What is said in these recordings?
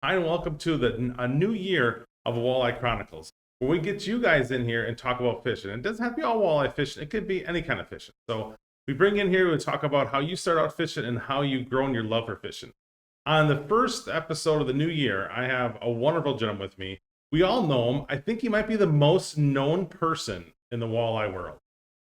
Hi, and welcome to a new year of Walleye Chronicles, where we get you guys in here and talk about fishing. It doesn't have to be all walleye fishing; it could be any kind of fishing. So we bring in here to talk about how you start out fishing and how you've grown your love for fishing. On the first episode of the new year, I have a wonderful gentleman with me. We all know him. I think he might be the most known person in the walleye world.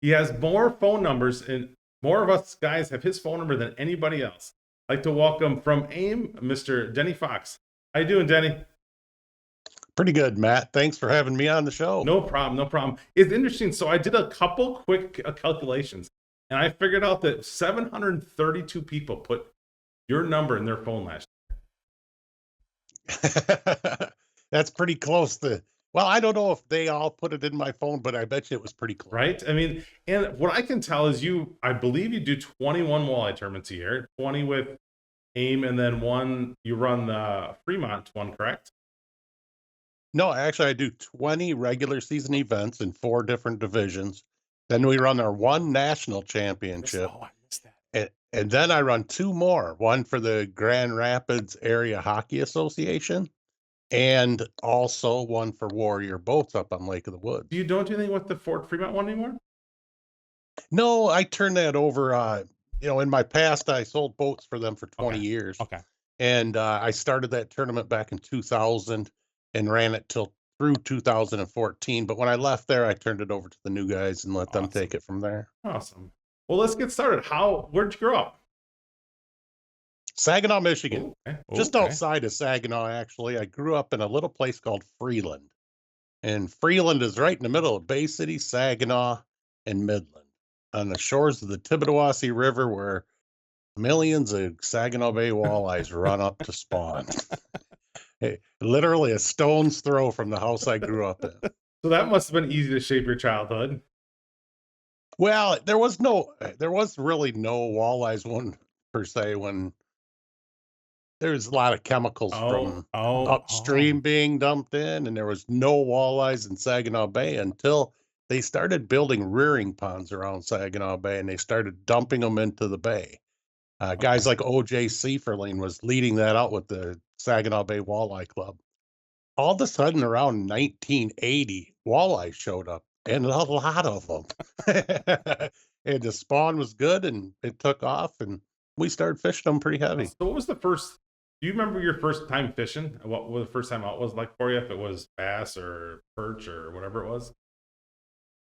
He has more phone numbers, and more of us guys have his phone number than anybody else. I'd like to welcome from AIM, Mr. Denny Fox. How you doing, Denny? Pretty good, Matt. Thanks for having me on the show. No problem, no problem. It's interesting. So I did a couple quick calculations, and I figured out that 732 people put your number in their phone last That's pretty close to, well, I don't know if they all put it in my phone, but I bet you it was pretty close. year, right? I mean, and what I can tell is I believe you do 21 walleye tournaments a year, 20 with AIM, and then one you run the Fremont one, correct? No, actually, I do 20 regular season events in 4 different divisions. Then we run our one national championship. I missed that. And then I run 2 more, one for the Grand Rapids Area Hockey Association and also one for Warrior Boats up on Lake of the Woods. You don't do anything with the Fort Fremont one anymore? No, I turned that over. In my past, I sold boats for them for 20 Okay. years. Okay. And I started that tournament back in 2000 and ran it till through 2014. But when I left there, I turned it over to the new guys and let them Awesome. take it from there. Awesome. Well, let's get started. Where'd you grow up? Saginaw, Michigan, Okay. just Okay. outside of Saginaw, actually. I grew up in a little place called Freeland. And Freeland is right in the middle of Bay City, Saginaw, and Midland on the shores of the Tibbetawasee River where millions of Saginaw Bay walleyes run up to spawn. Hey, literally a stone's throw from the house I grew up in. So that must have been easy to shape your childhood. Well, there was really no walleyes one per se when there's a lot of chemicals from upstream being dumped in, and there was no walleyes in Saginaw Bay until they started building rearing ponds around Saginaw Bay, and they started dumping them into the bay. Guys like O.J. Seiferling was leading that out with the Saginaw Bay Walleye Club. All of a sudden, around 1980, walleye showed up, and a lot of them. And the spawn was good, and it took off, and we started fishing them pretty heavy. So what was the first? Do you remember your first time fishing? What was the first time out was like for you? If it was bass or perch or whatever it was.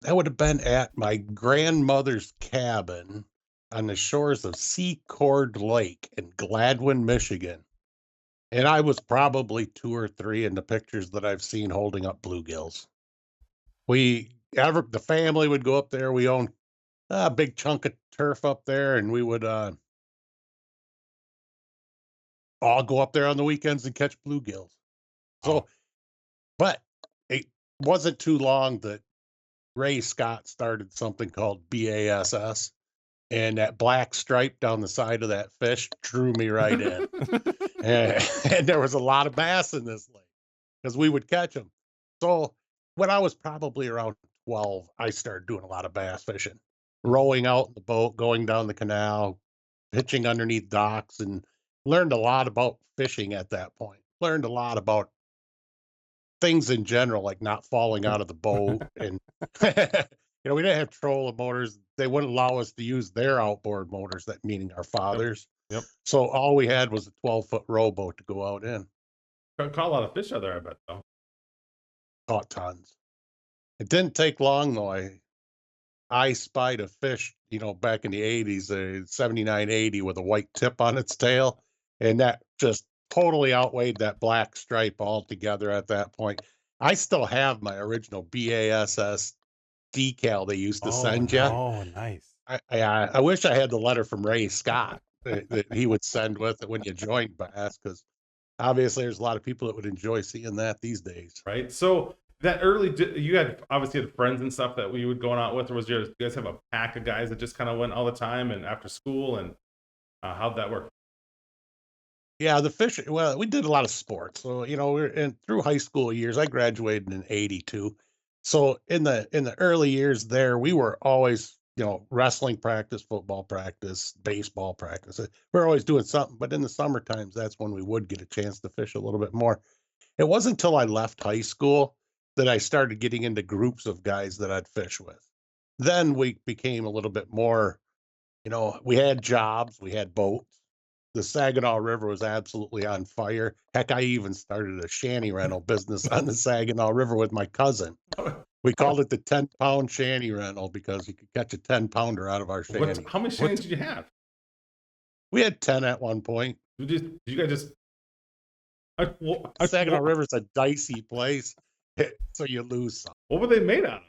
That would have been at my grandmother's cabin on the shores of Secord Lake in Gladwin, Michigan. And I was probably 2 or 3 in the pictures that I've seen holding up bluegills. The family would go up there. We owned a big chunk of turf up there, and we would all go up there on the weekends and catch bluegills. So, but it wasn't too long that Ray Scott started something called BASS, and that black stripe down the side of that fish drew me right in. And there was a lot of bass in this lake because we would catch them. So when I was probably around 12, I started doing a lot of bass fishing, rowing out in the boat, going down the canal, pitching underneath docks, and learned a lot about fishing at that point. Learned a lot about things in general, like not falling out of the boat. And, we didn't have trolling motors. They wouldn't allow us to use their outboard motors, that meaning our fathers. Yep. So all we had was a 12-foot rowboat to go out in. Caught a lot of fish out there, I bet, though. Caught tons. It didn't take long, though. I spied a fish, back in the 80s, a 7980 with a white tip on its tail. And that just totally outweighed that black stripe altogether at that point. I still have my original BASS decal they used to send you. Oh, nice. I wish I had the letter from Ray Scott that he would send with it when you joined Bass, because obviously there's a lot of people that would enjoy seeing that these days. Right. So that you had obviously had friends and stuff that we would going out with, or you guys have a pack of guys that just kind of went all the time and after school, and how'd that work? Yeah, the fishing. Well, we did a lot of sports. So, through high school years, I graduated in '82. So in the early years there, we were always, wrestling practice, football practice, baseball practice. We're always doing something, but in the summer times, that's when we would get a chance to fish a little bit more. It wasn't until I left high school that I started getting into groups of guys that I'd fish with. Then we became a little bit more, we had jobs, we had boats. The Saginaw River was absolutely on fire. Heck, I even started a shanty rental business on the Saginaw River with my cousin. We called it the 10-pound shanty rental because you could catch a 10-pounder out of our shanty. How many shanties did you have? We had 10 at one point. Did you guys just? Saginaw River's a dicey place, so you lose some. What were they made out of?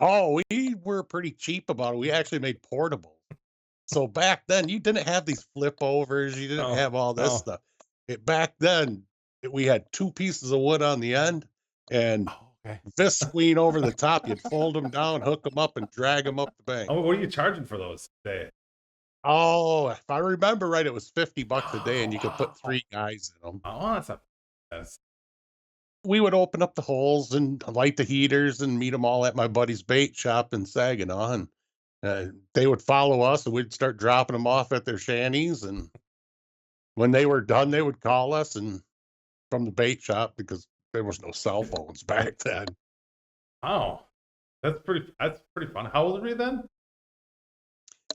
Oh, we were pretty cheap about it. We actually made portables. So back then, you didn't have these flip overs. You didn't have all this stuff. Back then, we had 2 pieces of wood on the end and visqueen over the top. You'd fold them down, hook them up, and drag them up the bank. Oh, what are you charging for those today? Oh, if I remember right, it was $50 a day, and you could put 3 guys in them. Oh, that's not. We would open up the holes and light the heaters and meet them all at my buddy's bait shop in Saginaw, and they would follow us, and we'd start dropping them off at their shanties. And when they were done, they would call us and from the bait shop because there was no cell phones back then. Oh, that's pretty fun. How old were you then?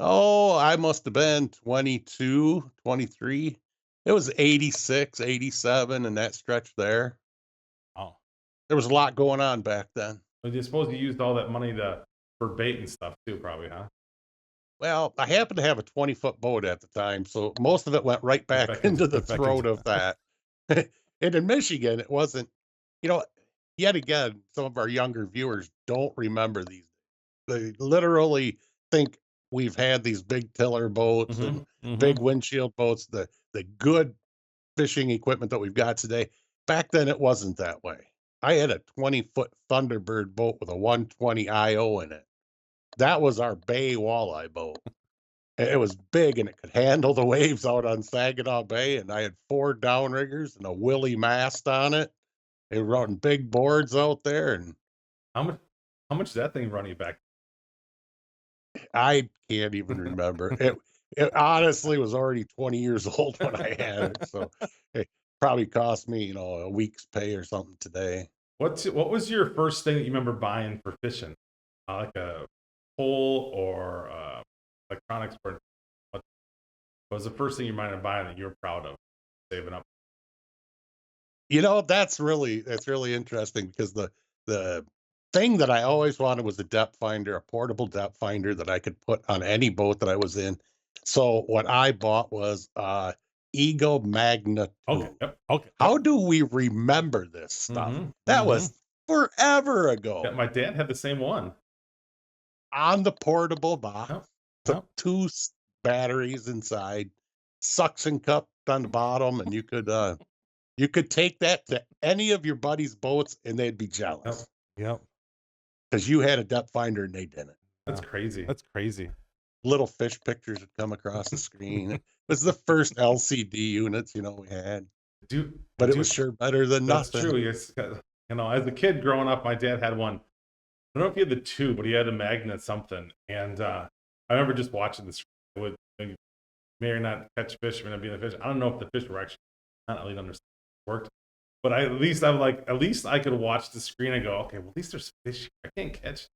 Oh, I must have been 22, 23. It was 86, 87, and that stretch there. Oh, there was a lot going on back then. I suppose you used all that money for bait and stuff too, probably, huh? Well, I happened to have a 20-foot boat at the time, so most of it went right back into the throat of that. And in Michigan, it wasn't, yet again, some of our younger viewers don't remember these. They literally think we've had these big tiller boats and big windshield boats, the good fishing equipment that we've got today. Back then, it wasn't that way. I had a 20-foot Thunderbird boat with a 120 IO in it. That was our bay walleye boat. It was big and it could handle the waves out on Saginaw Bay. And I had 4 downriggers and a Willie mast on it. They were running big boards out there. And how much did that thing run you back? I can't even remember. It honestly was already 20 years old when I had it. So it probably cost me, a week's pay or something today. What was your first thing that you remember buying for fishing? Like a pole or electronics? What was the first thing you might have buying that you were proud of saving up? That's really interesting because the thing that I always wanted was a depth finder, a portable depth finder that I could put on any boat that I was in. So what I bought was Eagle Magna 2. Okay. How do we remember this stuff? That was forever ago. Yeah, my dad had the same one. On the portable box, 2 batteries inside, suction cup on the bottom, and you could take that to any of your buddies' boats and they'd be jealous. Yep. Because you had a depth finder and they didn't. That's crazy. That's crazy. Little fish pictures would come across the screen. It was the first LCD units, we had. But it was sure better than nothing. That's true. Yes. As a kid growing up, my dad had one. I don't know if he had the 2, but he had a Magnet something. And I remember just watching this. Would may or not catch fish, may not be in the fish. I don't know if the fish were actually not really understand worked. But at least I could watch the screen and go, okay, well, at least there's fish. I can't catch.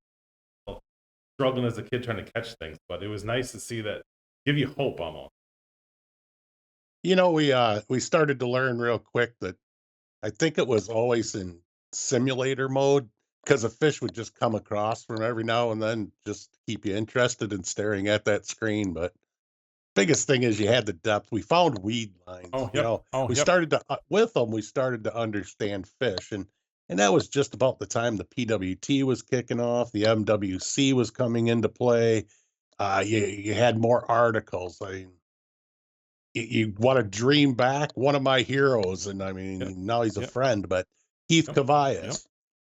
Struggling as a kid trying to catch things, but it was nice to see that give you hope almost. We started to learn real quick that I think it was always in simulator mode because a fish would just come across from every now and then just to keep you interested in staring at that screen. But biggest thing is you had the depth. We found weed lines. Started to with them. We started to understand fish, and that was just about the time the PWT was kicking off. The MWC was coming into play. You had more articles. I mean, you want to dream back. One of my heroes, and I mean, now he's a friend, but Keith Cavias.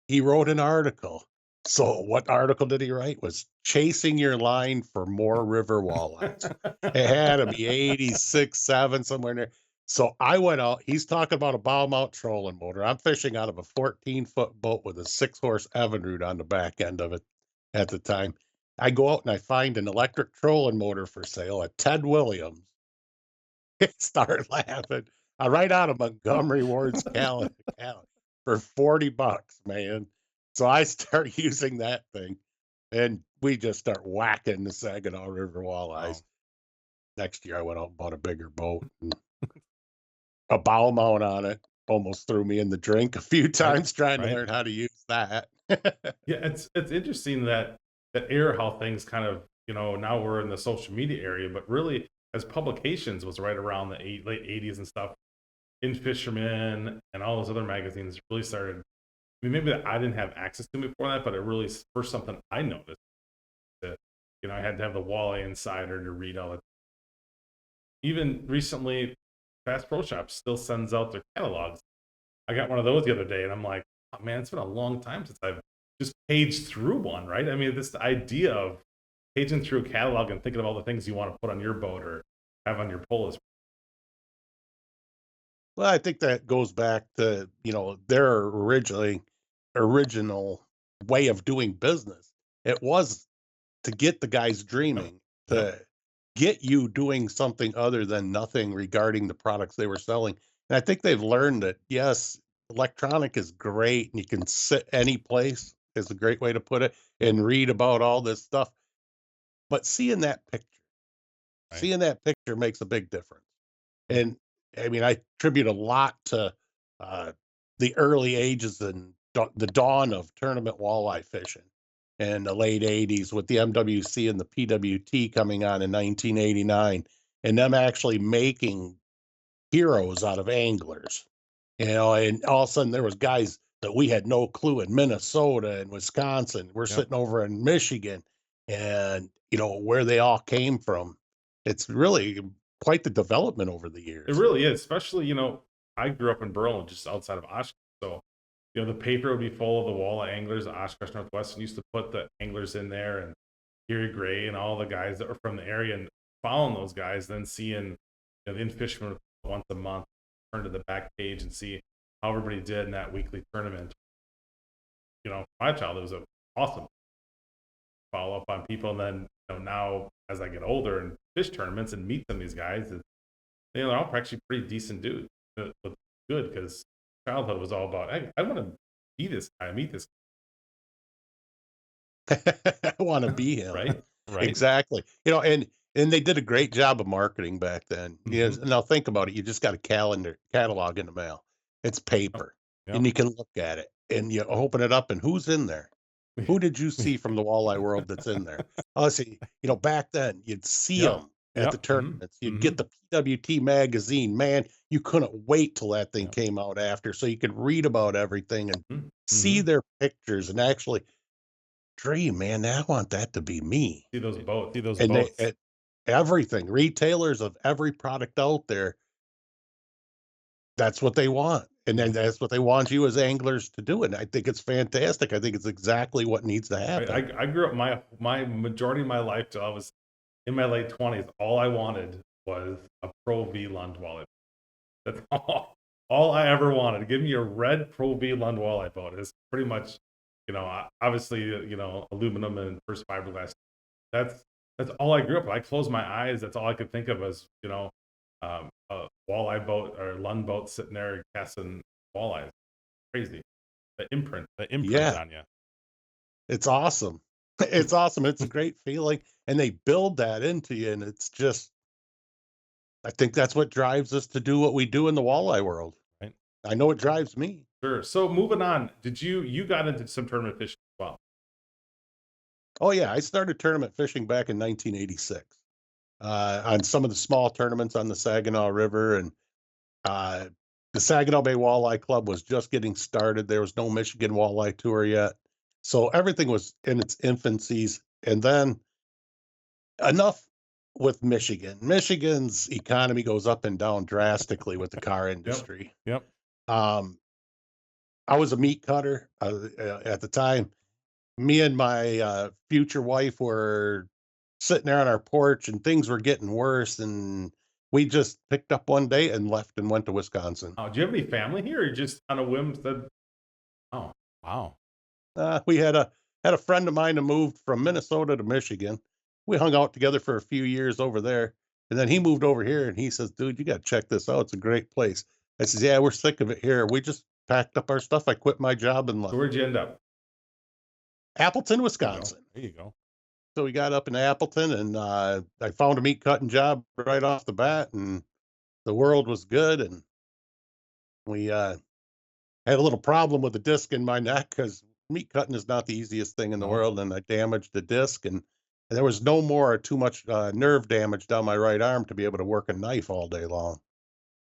He wrote an article. So what article did he write? Was chasing your line for more river walleyes. It had to be 86, 7, somewhere in there. So I went out. He's talking about a bow mount trolling motor. I'm fishing out of a 14-foot boat with a 6-horse Evinrude on the back end of it at the time. I go out and I find an electric trolling motor for sale at Ted Williams. Start laughing. Right out of Montgomery Ward's for $40, man. So I start using that thing, and we just start whacking the Saginaw River Wow. walleyes. Next year, I went out and bought a bigger boat, and a bow mount on it almost threw me in the drink a few Right. times trying to Right. learn how to use that. Yeah, it's interesting that era how things kind of, now we're in the social media area, but really as publications was right around the late 80s and stuff. In Fisherman and all those other magazines really started. I mean, maybe I didn't have access to them before that, but it really first something I noticed that, I had to have the Walleye Insider to read all it. Even recently, Bass Pro Shop still sends out their catalogs. I got one of those the other day, and I'm like, oh man, it's been a long time since I've just paged through one, right? I mean, this idea of paging through a catalog and thinking of all the things you want to put on your boat or have on your pole is Well, I think that goes back to, their original way of doing business. It was to get the guys yep, dreaming, yep. to get you doing something other than nothing regarding the products they were selling. And I think they've learned that, yes, electronic is great and you can sit any place is a great way to put it and read about all this stuff. But Right. seeing that picture makes a big difference. Mhm. And I mean, I attribute a lot to uh, the early ages and the dawn of tournament walleye fishing in the late 80s with the MWC and the PWT coming on in 1989, and them actually making heroes out of anglers. And all of a sudden there was guys that we had no clue in Minnesota and Wisconsin. We're Yep. sitting over in Michigan, and where they all came from. It's really quite the development over the It years. really is, especially, I grew up in Berlin, just outside of Oshkosh. So, the paper would be full of the walleye anglers. Oshkosh Northwestern used to put the anglers in there, and Gary Gray and all the guys that were from the area, and following those guys, then seeing, the in fishermen once a month, turn to the back page and see how everybody did in that weekly tournament. My childhood was awesome. Follow up on people, and then, now as I get older and fish tournaments and meet some of these guys, they're all actually pretty decent dudes. But good because childhood was all about, hey, I want to be this guy, meet this I want to be him. right? Right. Exactly. And they did a great job of marketing back then. Yes. Mm-hmm. Now think about it. You just got a catalog in the mail. It's Yep. paper, and Yep. you can look at it, and you open it up, and who's in there? Who did you see from the walleye world that's in there? Oh, see, back then you'd see Yep. them at the Yep. Mm-hmm. tournaments. You'd Mm-hmm. get the PWT magazine. Man, you couldn't wait till that thing Yep. came out after, so you could read about everything and Mm-hmm. see Mm-hmm. their pictures and actually dream, man. I want that to be me. See those boats. See those And boats. everything, retailers of every product out there, that's what they want. And then Yep. that's what they want you as anglers to do. And I think it's fantastic. I think it's exactly what needs to Right. happen. I grew up my majority of my life till I was in my late 20s. All I wanted was a Pro V Lund wallet. That's all I ever wanted. Give me a red Pro V Lund walleye boat. It's pretty much, obviously, aluminum and first fiberglass. That's that's all I grew up with. I closed my eyes. That's all I could think of as, a walleye boat or Lund boat sitting there casting walleyes. Crazy. The imprint Yeah, on you. it's awesome. It's awesome. It's a great feeling. And they build that into you. And it's just, I think that's what drives us to do what we do in the walleye world. Right. I know it drives me. Sure. So moving on, did you got into some tournament fishing as well? Oh, yeah. I started tournament fishing back in 1986 on some of the small tournaments on the Saginaw River. And Uh, the Saginaw Bay Walleye Club was just getting started. There was no Michigan Walleye Tour yet. So everything was in its infancies. And then enough with Michigan. Michigan's economy goes up and down drastically with the car Yep. industry. Yep. Um, I was a meat cutter at the time. Me and my future wife were sitting there on our porch, and things were getting worse. And we just picked up one day and left and went to Wisconsin. Oh, do you have any family here or just on a whim said, oh, wow. We had Had a friend of mine that moved from Minnesota to Michigan. We hung out together for a few years over there. And then he moved over here and he says, dude, you got to check this out. It's a great place. I says, yeah, we're sick of it here. We just packed up our stuff. I quit my job and So left. where'd you end up? Appleton, There you go. Wisconsin. There you go. So we got up in Appleton and I found a meat cutting job right off the bat and the world was good. And we had a little problem with the disc in my neck because meat cutting is not the easiest thing in the No. world. And I damaged the disc and there was no more too much nerve damage down my right arm to be able to work a knife all day long.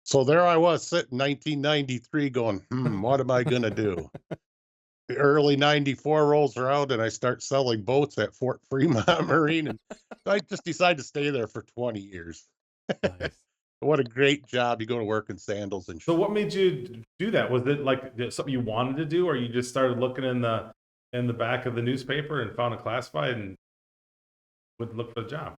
So there I was sitting 1993 going, what am I going to do? The early 94 rolls around and I start selling boats at Fort Fremont Marine. And I just decided to stay there for 20 years. Nice. What a great job. You go to work in sandals and So shorts. what made you do that? Was it like something you wanted to do, or you just started looking in the back of the newspaper and found a classified and would look for the job?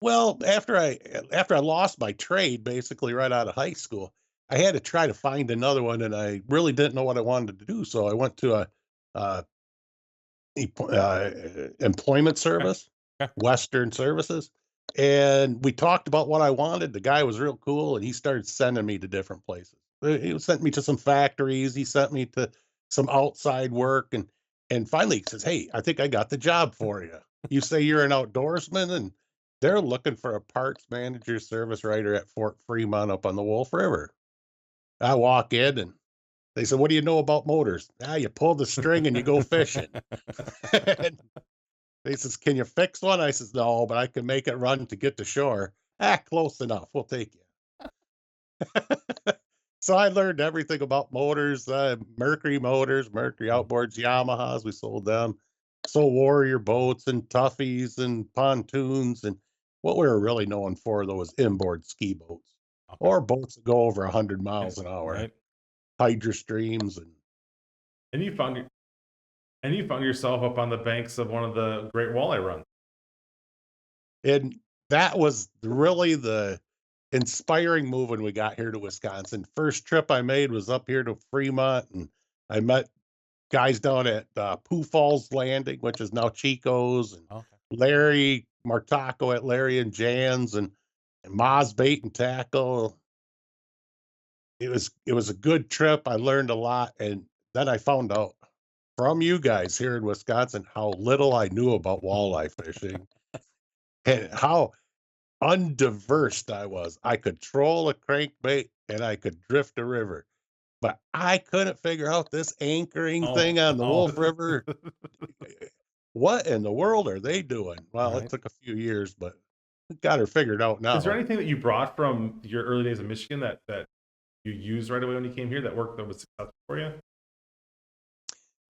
Well, after I lost my trade basically right out of high school, I had to try to find another one, and I really didn't know what I wanted to do. So I went to a uh, employment Okay. service, Okay. Western Services, and we talked about what I wanted. The guy was real cool, and he started sending me to different places. He sent me to some factories. He sent me to some outside work, and finally he says, "Hey, I think I got the job for you. You say you're an outdoorsman, and they're looking for a parts manager, service writer at Fort Fremont up on the Wolf River." I walk in, and they said, "What do you know about motors?" "Ah, you pull the string and you go fishing." And they says, "Can you fix one?" I says, "No, but I can make it run to get to shore." "Ah, close enough. We'll take you." So I learned everything about motors, Mercury motors, Mercury Mm. outboards, Yamahas. We sold them. Sold Warrior boats and Toughies and pontoons. And what we were really known for, though, was inboard ski boats Okay. or boats that go over 100 Yeah. miles an hour, Right. Hydro Streams. And you found yourself up on the banks of one of the great walleye runs. And that was really the inspiring move when we got here to Wisconsin. First trip I made was up here to Fremont, and I met guys down at Pooh Falls Landing, which is now Chico's, and Okay. Larry Martaco at Larry and Jan's, and Ma's Bait and Tackle. It was a good trip. I learned a lot, and then I found out from you guys here in Wisconsin how little I knew about walleye fishing and how undiversed I was. I could troll a crankbait and I could drift a river, but I couldn't figure out this anchoring Oh, thing on the no. Wolf River. What in the world are they doing? Well, it Right. took a few years, but we got her figured out Is there now. anything that you brought from your early days in Michigan that you used right away when you came here that worked that was successful for you?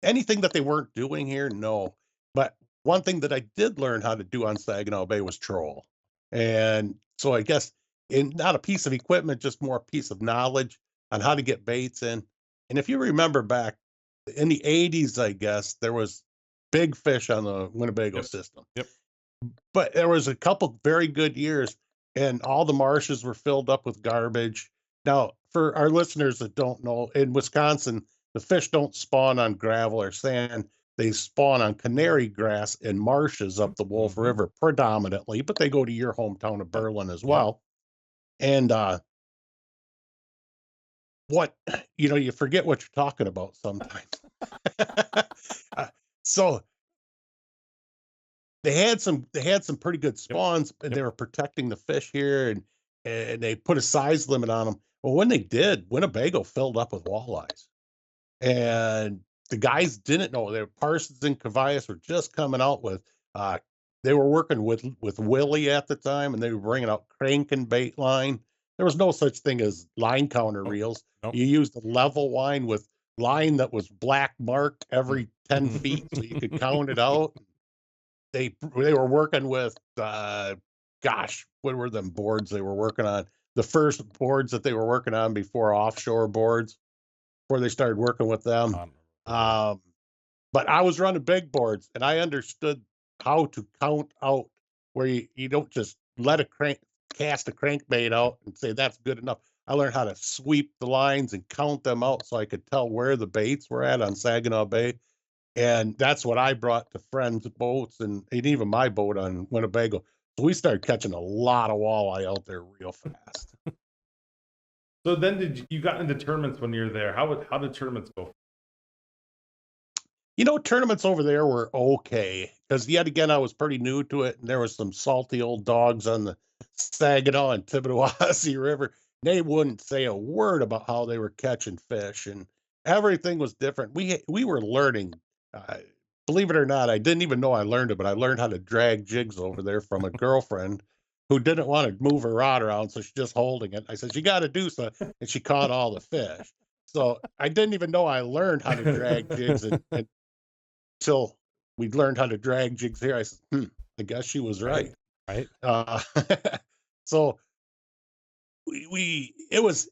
Anything that they weren't doing here, no. But one thing that I did learn how to do on Saginaw Bay was troll. And so I guess in not a piece of equipment, just more a piece of knowledge on how to get baits in. And if you remember back in the 80s, I guess there was big fish on the Winnebago Yep. system. Yep. But there was a couple very good years and all the marshes were filled up with garbage. Now, for our listeners that don't know, in Wisconsin, the fish don't spawn on gravel or sand. They spawn on canary grass and marshes up the Wolf Mm-hmm. River predominantly, but they go to your hometown of Yep. Berlin as Yep. well. And what you forget what you're talking about sometimes. Uh, so they had some pretty good Yep. spawns, and they Yep. were protecting the fish here, and they put a size limit on them. Well, when they did, Winnebago filled up with walleyes, and the guys didn't know. Their Parsons and Cavias were just coming out with. They were working with Willie at the time, and they were bringing out crank and bait line. There was no such thing as line counter Nope. reels. Nope. You used a level line with line that was black marked every 10 feet, so you could Mm. count it out. They were working with gosh, what were them boards they were working on? The first boards that they were working on before offshore boards, before they started working with I them. don't remember those are. Um, but I was running big boards and I understood how to count out where you don't just let a crank cast a crankbait Yep. out and say that's good enough. I learned how to sweep the lines and count them out so I could tell where the baits were at on Saginaw Bay. And that's what I brought to friends' boats and even my boat on Winnebago. So we started catching a lot of walleye out there real fast. So then you got into tournaments when you're there? How did tournaments go? Tournaments over there were okay because yet again I was pretty new to it, and there was some salty old dogs on the Saginaw and Tibbetawasee River. They wouldn't say a word about how they were catching fish, and everything was different. We were learning. Uh, Believe it or not, I didn't even know I learned it, but I learned how to drag jigs over there from a girlfriend who didn't want to move her rod around, so she's just holding it. I said, "You got to do so," and she caught all the fish. So I didn't even know I learned how to drag jigs until we learned how to drag jigs here. I said, I guess she was right. Right. Uh, so it was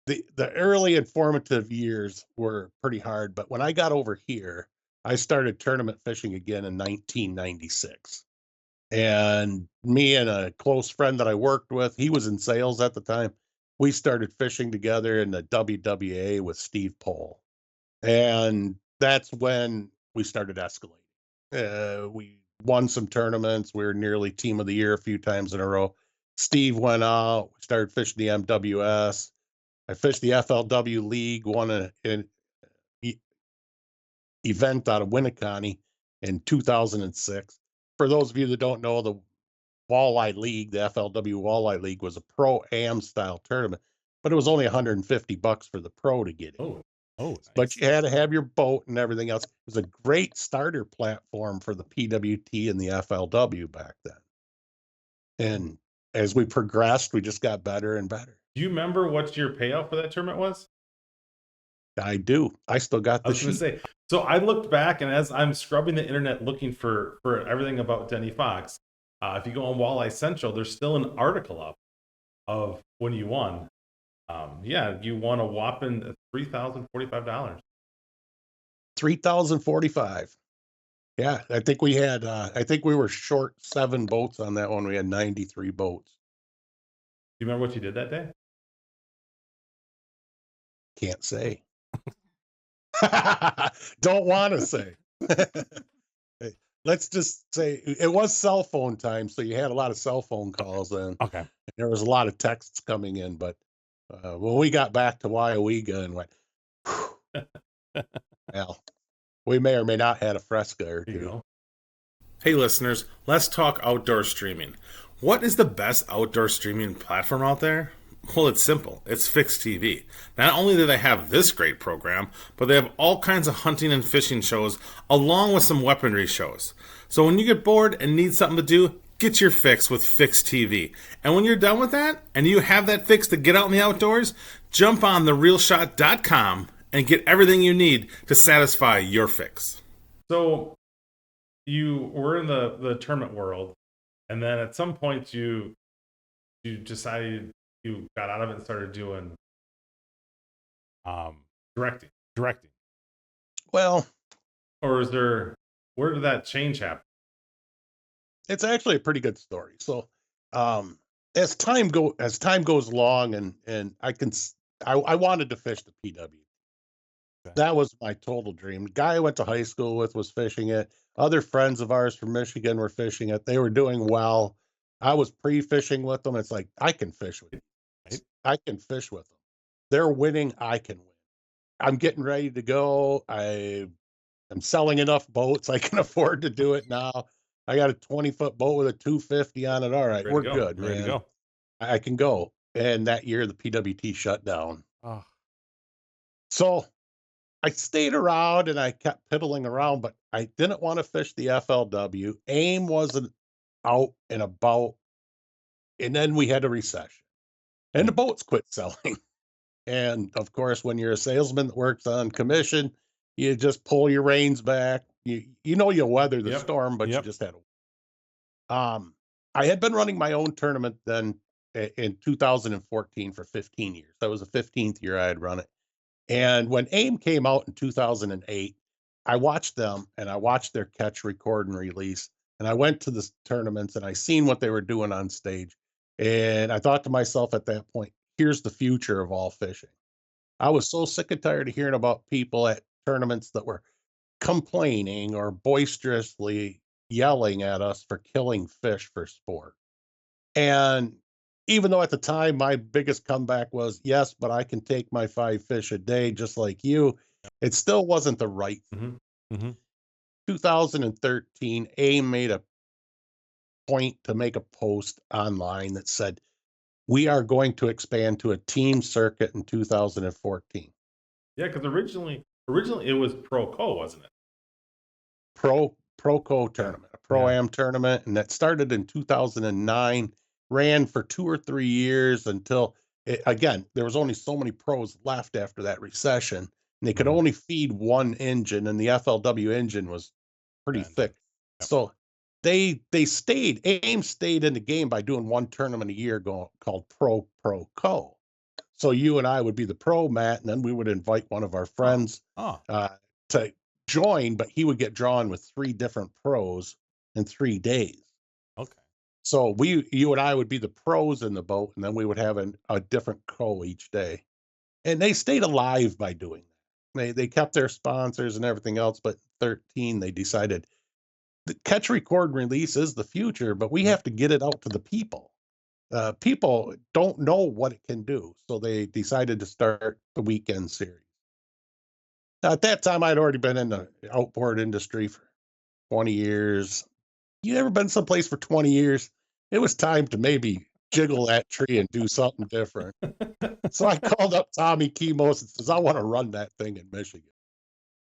the early informative years were pretty hard, but when I got over here, I started tournament fishing again in 1996. And me and a close friend that I worked with, he was in sales at the time. We started fishing together in the WWA with Steve Pohl. And that's when we started escalating. We won some tournaments. We were nearly team of the year a few times in a row. Steve went out, started fishing the MWS. I fished the FLW League, won an event out of Winneconne in 2006. For those of you that don't know, the Walleye League, the FLW Walleye League, was a pro-am style tournament, but it was only $150 for the pro to get in. Oh, But nice. you had to have your boat and everything else. It was a great starter platform for the PWT and the FLW back then. And as we progressed, we just got better and better. Do you remember what your payout for that tournament was? I do. I still got I the was going to sheet. say. So I looked back, and as I'm scrubbing the internet looking for everything about Denny Fox, if you go on Walleye Central, there's still an article up of when you won. Yeah, you won a whopping $3,045. 3,045. Yeah, I think we were short 7 boats on that one. We had 93 boats. Do you remember what you did that day? Can't say. Don't want to say. Let's just say it was cell phone time, so you had a lot of cell phone calls then. Okay. There was a lot of texts coming in, but when we got back to Wyowega and went, well, we may or may not had a fresca or There you two. go. Hey listeners, let's talk outdoor streaming. What is the best outdoor streaming platform out there? Well, it's simple. It's Fixed TV. Not only do they have this great program, but they have all kinds of hunting and fishing shows along with some weaponry shows. So when you get bored and need something to do, get your fix with Fixed TV. And when you're done with that and you have that fix to get out in the outdoors, jump on therealshot.com and get everything you need to satisfy your fix. So you were in the tournament world, and then at some point you decided you got out of it and started doing directing. Well, Or is there, where did that change happen? it's actually a pretty good story. So, as time goes along, and I wanted to fish the PW. Okay. That was my total dream. The guy I went to high school with was fishing it. Other friends of ours from Michigan were fishing it. They were doing well. I was pre-fishing with them. It's like, I can fish with them. Right. I can fish with them. They're winning. I can win. I'm getting ready to go. I'm selling enough boats. I can afford to do it now. I got a 20-foot boat with a 250 on it. All right, Ready we're to go. good, Ready to man. go. I can go. And that year, the PWT shut down. Oh. So I stayed around and I kept piddling around, but I didn't want to fish the FLW. AIM wasn't out and about. And then we had a recession and the boats quit selling. And of course, when you're a salesman that works on commission, you just pull your reins back. You'll weather the storm, but you just had to. I had been running my own tournament then in 2014 for 15 years. That was the 15th year I had run it. And when AIM came out in 2008, I watched them and I watched their catch, record, and release. And I went to the tournaments and I seen what they were doing on stage. And I thought to myself at that point, here's the future of all fishing. I was so sick and tired of hearing about people at tournaments that were complaining or boisterously yelling at us for killing fish for sport. And even though at the time my biggest comeback was, yes, but I can take my 5 fish a day just like you, it still wasn't the right thing. Hmm. Hmm. 2013, AIM made a point to make a post online that said, we are going to expand to a team circuit in 2014. Yeah, because originally it was pro co, wasn't it? Pro Yeah. tournament, a pro Yeah. am tournament, and that started in 2009, ran for 2 or 3 years until again there was only so many pros left after that recession, and they could Mhm. only feed one engine, and the FLW engine was pretty Engine. thick. Yep. So they stayed AIM stayed in the game by doing one tournament a year called Pro Co. So you and I would be the pro, Matt, and then we would invite one of our Oh. friends Oh. to join, but he would get drawn with 3 different pros in 3 days. Okay. So you and I would be the pros in the boat, and then we would have a different co each day. And they stayed alive by doing that. They kept their sponsors and everything else, but 13 they decided the catch, record, and release is the future, but we Mhm. have to get it out to the people. People don't know what it can do, so they decided to start the weekend series. Now, at that time, I'd already been in the outboard industry for 20 years. You ever been someplace for 20 years? It was time to maybe jiggle that tree and do something different. So I called up Tommy Kimos and says, I want to run that thing in Michigan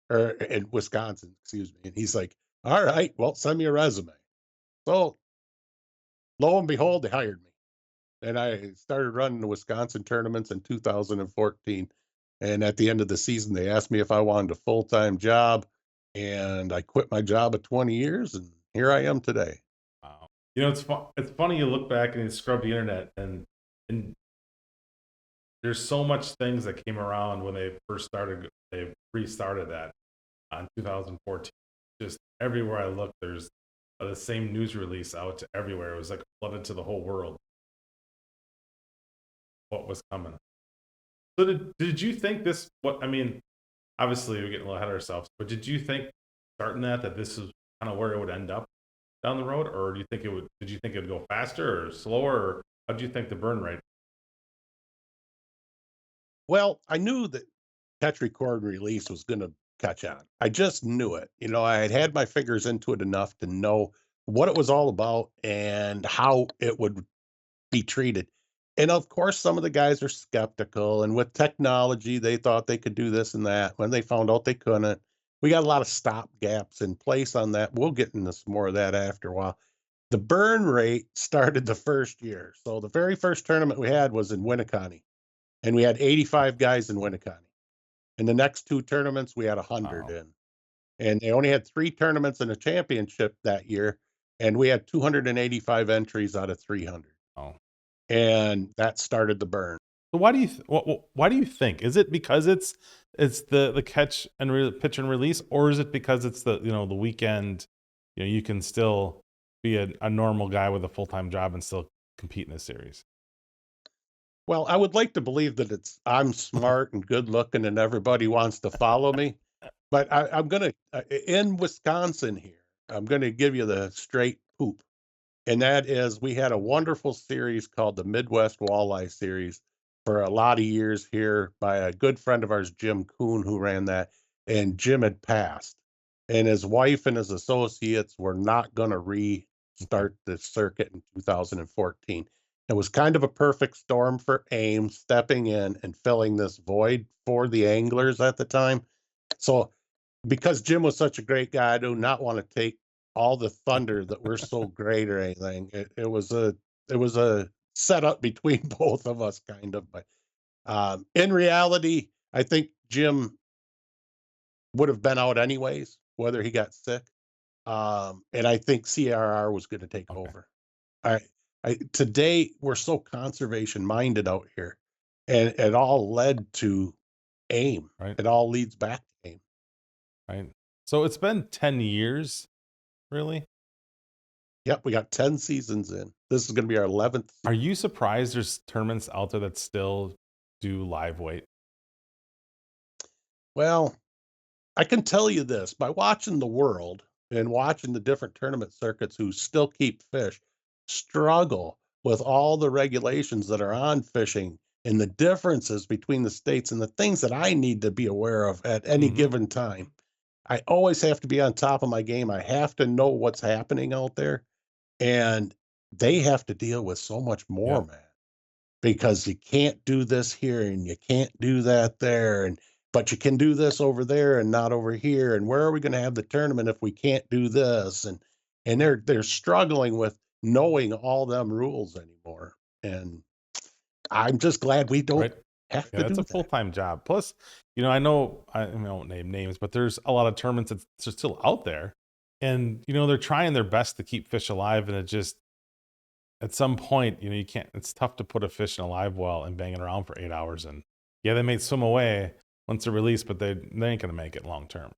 or in Wisconsin, excuse me. And he's like, all right, well, send me a resume. So lo and behold, they hired me. And I started running the Wisconsin tournaments in 2014. And at the end of the season, they asked me if I wanted a full time job. And I quit my job at 20 years, and here I am today. Wow. It's funny you look back and you scrub the internet and there's so much things that came around when they first started. They restarted that in 2014. Just everywhere I look, there's the same news release out to everywhere. It was like flooded to the whole world. What was coming? So did you think this? What I mean, obviously we're getting a little ahead of ourselves, but did you think starting that this is kind of where it would end up down the road, or do you think it would? Did you think it would go faster or slower? Or how do you think the burn rate? Well, I knew that catch, record, release was going to catch on. I just knew it. I had had my fingers into it enough to know what it was all about and how it would be treated. And of course, some of the guys are skeptical. And with technology, they thought they could do this and that. When they found out they couldn't, we got a lot of stop gaps in place on that. We'll get into some more of that after a while. The burn rate started the first year. So the very first tournament we had was in Winneconne, and we had 85 guys in Winneconne. In the next 2 tournaments, we had 100 Wow. in. And they only had 3 tournaments and a championship that year. And we had 285 entries out of 300. Oh. And that started the burn. So why do you why do you think? Is it because it's the catch and pitch and release, or is it because it's the weekend? You can still be a normal guy with a full time job and still compete in this series. Well, I would like to believe that I'm smart and good looking and everybody wants to follow me. But I'm going to, in Wisconsin here, I'm going to give you the straight poop. And that is, we had a wonderful series called the Midwest Walleye Series for a lot of years here by a good friend of ours, Jim Kuhn, who ran that. And Jim had passed, and his wife and his associates were not going to Okay. restart the circuit in 2014. It was kind of a perfect storm for AIM stepping in and filling this void for the anglers at the time. So because Jim was such a great guy, I do not want to take all the thunder that we're so great or anything. It was a setup between both of us, kind of. But in reality, I think Jim would have been out anyways, whether he got sick. And I think CRR was going to take Okay. over. I, Today we're so conservation minded out here, and it all led to AIM. Right. It all leads back to AIM. Right. So it's been 10 years, really. Yep, we got 10 seasons in. This is going to be our 11th Are season. you surprised there's tournaments out there that still do live weight? Well, I can tell you this by watching the world and watching the different tournament circuits who still keep fish struggle with all the regulations that are on fishing and the differences between the states and the things that I need to be aware of at any Hmm. given time. I always have to be on top of my game. I have to know what's happening out there. And they have to deal with so much more, Yeah. man, because you can't do this here and you can't do that there. And but you can do this over there and not over here. And where are we going to have the tournament if we can't do this? And they're struggling with knowing all them rules anymore. And I'm just glad we don't Right. have Yeah, to that's a do full that. time job. Plus, I won't name names, but there's a lot of tournaments that's just still out there, and they're trying their best to keep fish alive, and it just at some point, you can't. It's tough to put a fish in a live well and bang it around for 8 hours, and yeah, they may swim away once they're released, but they ain't gonna make it long term.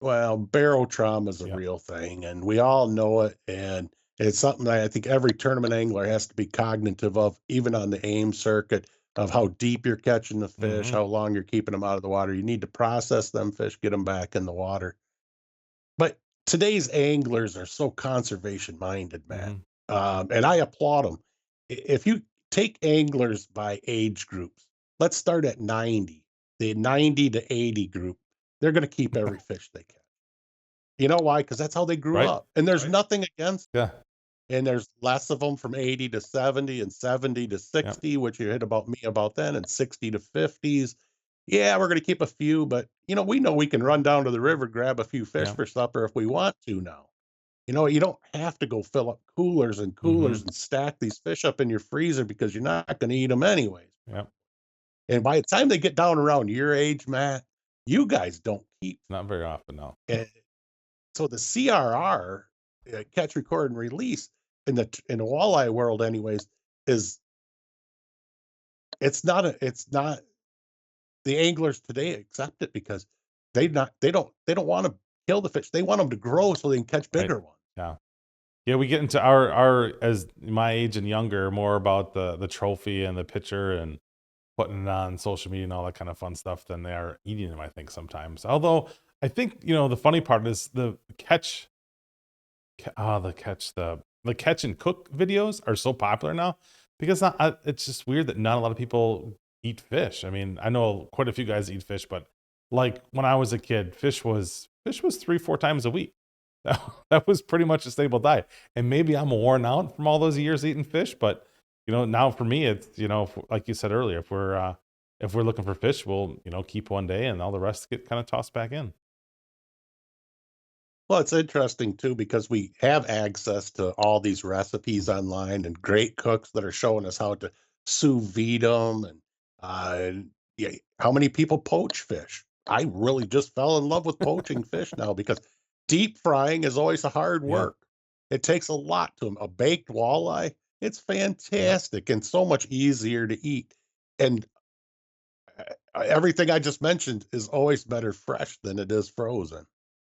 Well, barrel trauma is a Yeah. real thing, and we all know it. And it's something that I think every tournament angler has to be cognitive of, even on the aim circuit, of how deep you're catching the fish, Hmm. how long you're keeping them out of the water. You need to process them fish, get them back in the water. But today's anglers are so conservation minded, man. Hmm. And I applaud them. If you take anglers by age groups, let's start at 90, the 90 to 80 group, they're going to keep every fish they catch. You know why? Because that's how they grew Right. up. And there's nothing against it. Yeah. And there's less of them from 80 to 70 and 70 to Yeah. 60, which you hit about me about then, and 60 to 50s. Yeah, we're going to keep a few, but we know we can run down to the river, grab a few fish Yeah. for supper if we want to now. You don't have to go fill up coolers and Hmm. coolers and stack these fish up in your freezer because you're not going to eat them anyways. Yeah. And by the time they get down around your age, Matt, you guys don't keep. Not very often, no. So the CRR, catch, record, and release in the walleye world, anyways, is it's not the anglers today accept it because they don't want to kill the fish. They want them to grow so they can catch Right. bigger ones. Yeah. Yeah, we get into our as my age and younger more about the trophy and the picture and putting it on social media and all that kind of fun stuff than they are eating them, I think sometimes. Although I think, the funny part is the catch the catch and cook videos are so popular now because it's just weird that not a lot of people eat fish. I mean, I know quite a few guys eat fish, but like when I was a kid, fish was 3-4 times a week. That was pretty much a stable diet. And maybe I'm worn out from all those years eating fish, but now for me, it's like you said earlier, if we're looking for fish, we'll keep one day and all the rest get kind of tossed back in. Well, it's interesting too because we have access to all these recipes online and great cooks that are showing us how to sous vide them and yeah, how many people poach fish. I really just fell in love with poaching fish now because deep frying is always a hard Yeah. work. It takes a lot to them. A baked walleye, it's Yep. fantastic and so much easier to eat. And everything I just mentioned is always better fresh than it is frozen.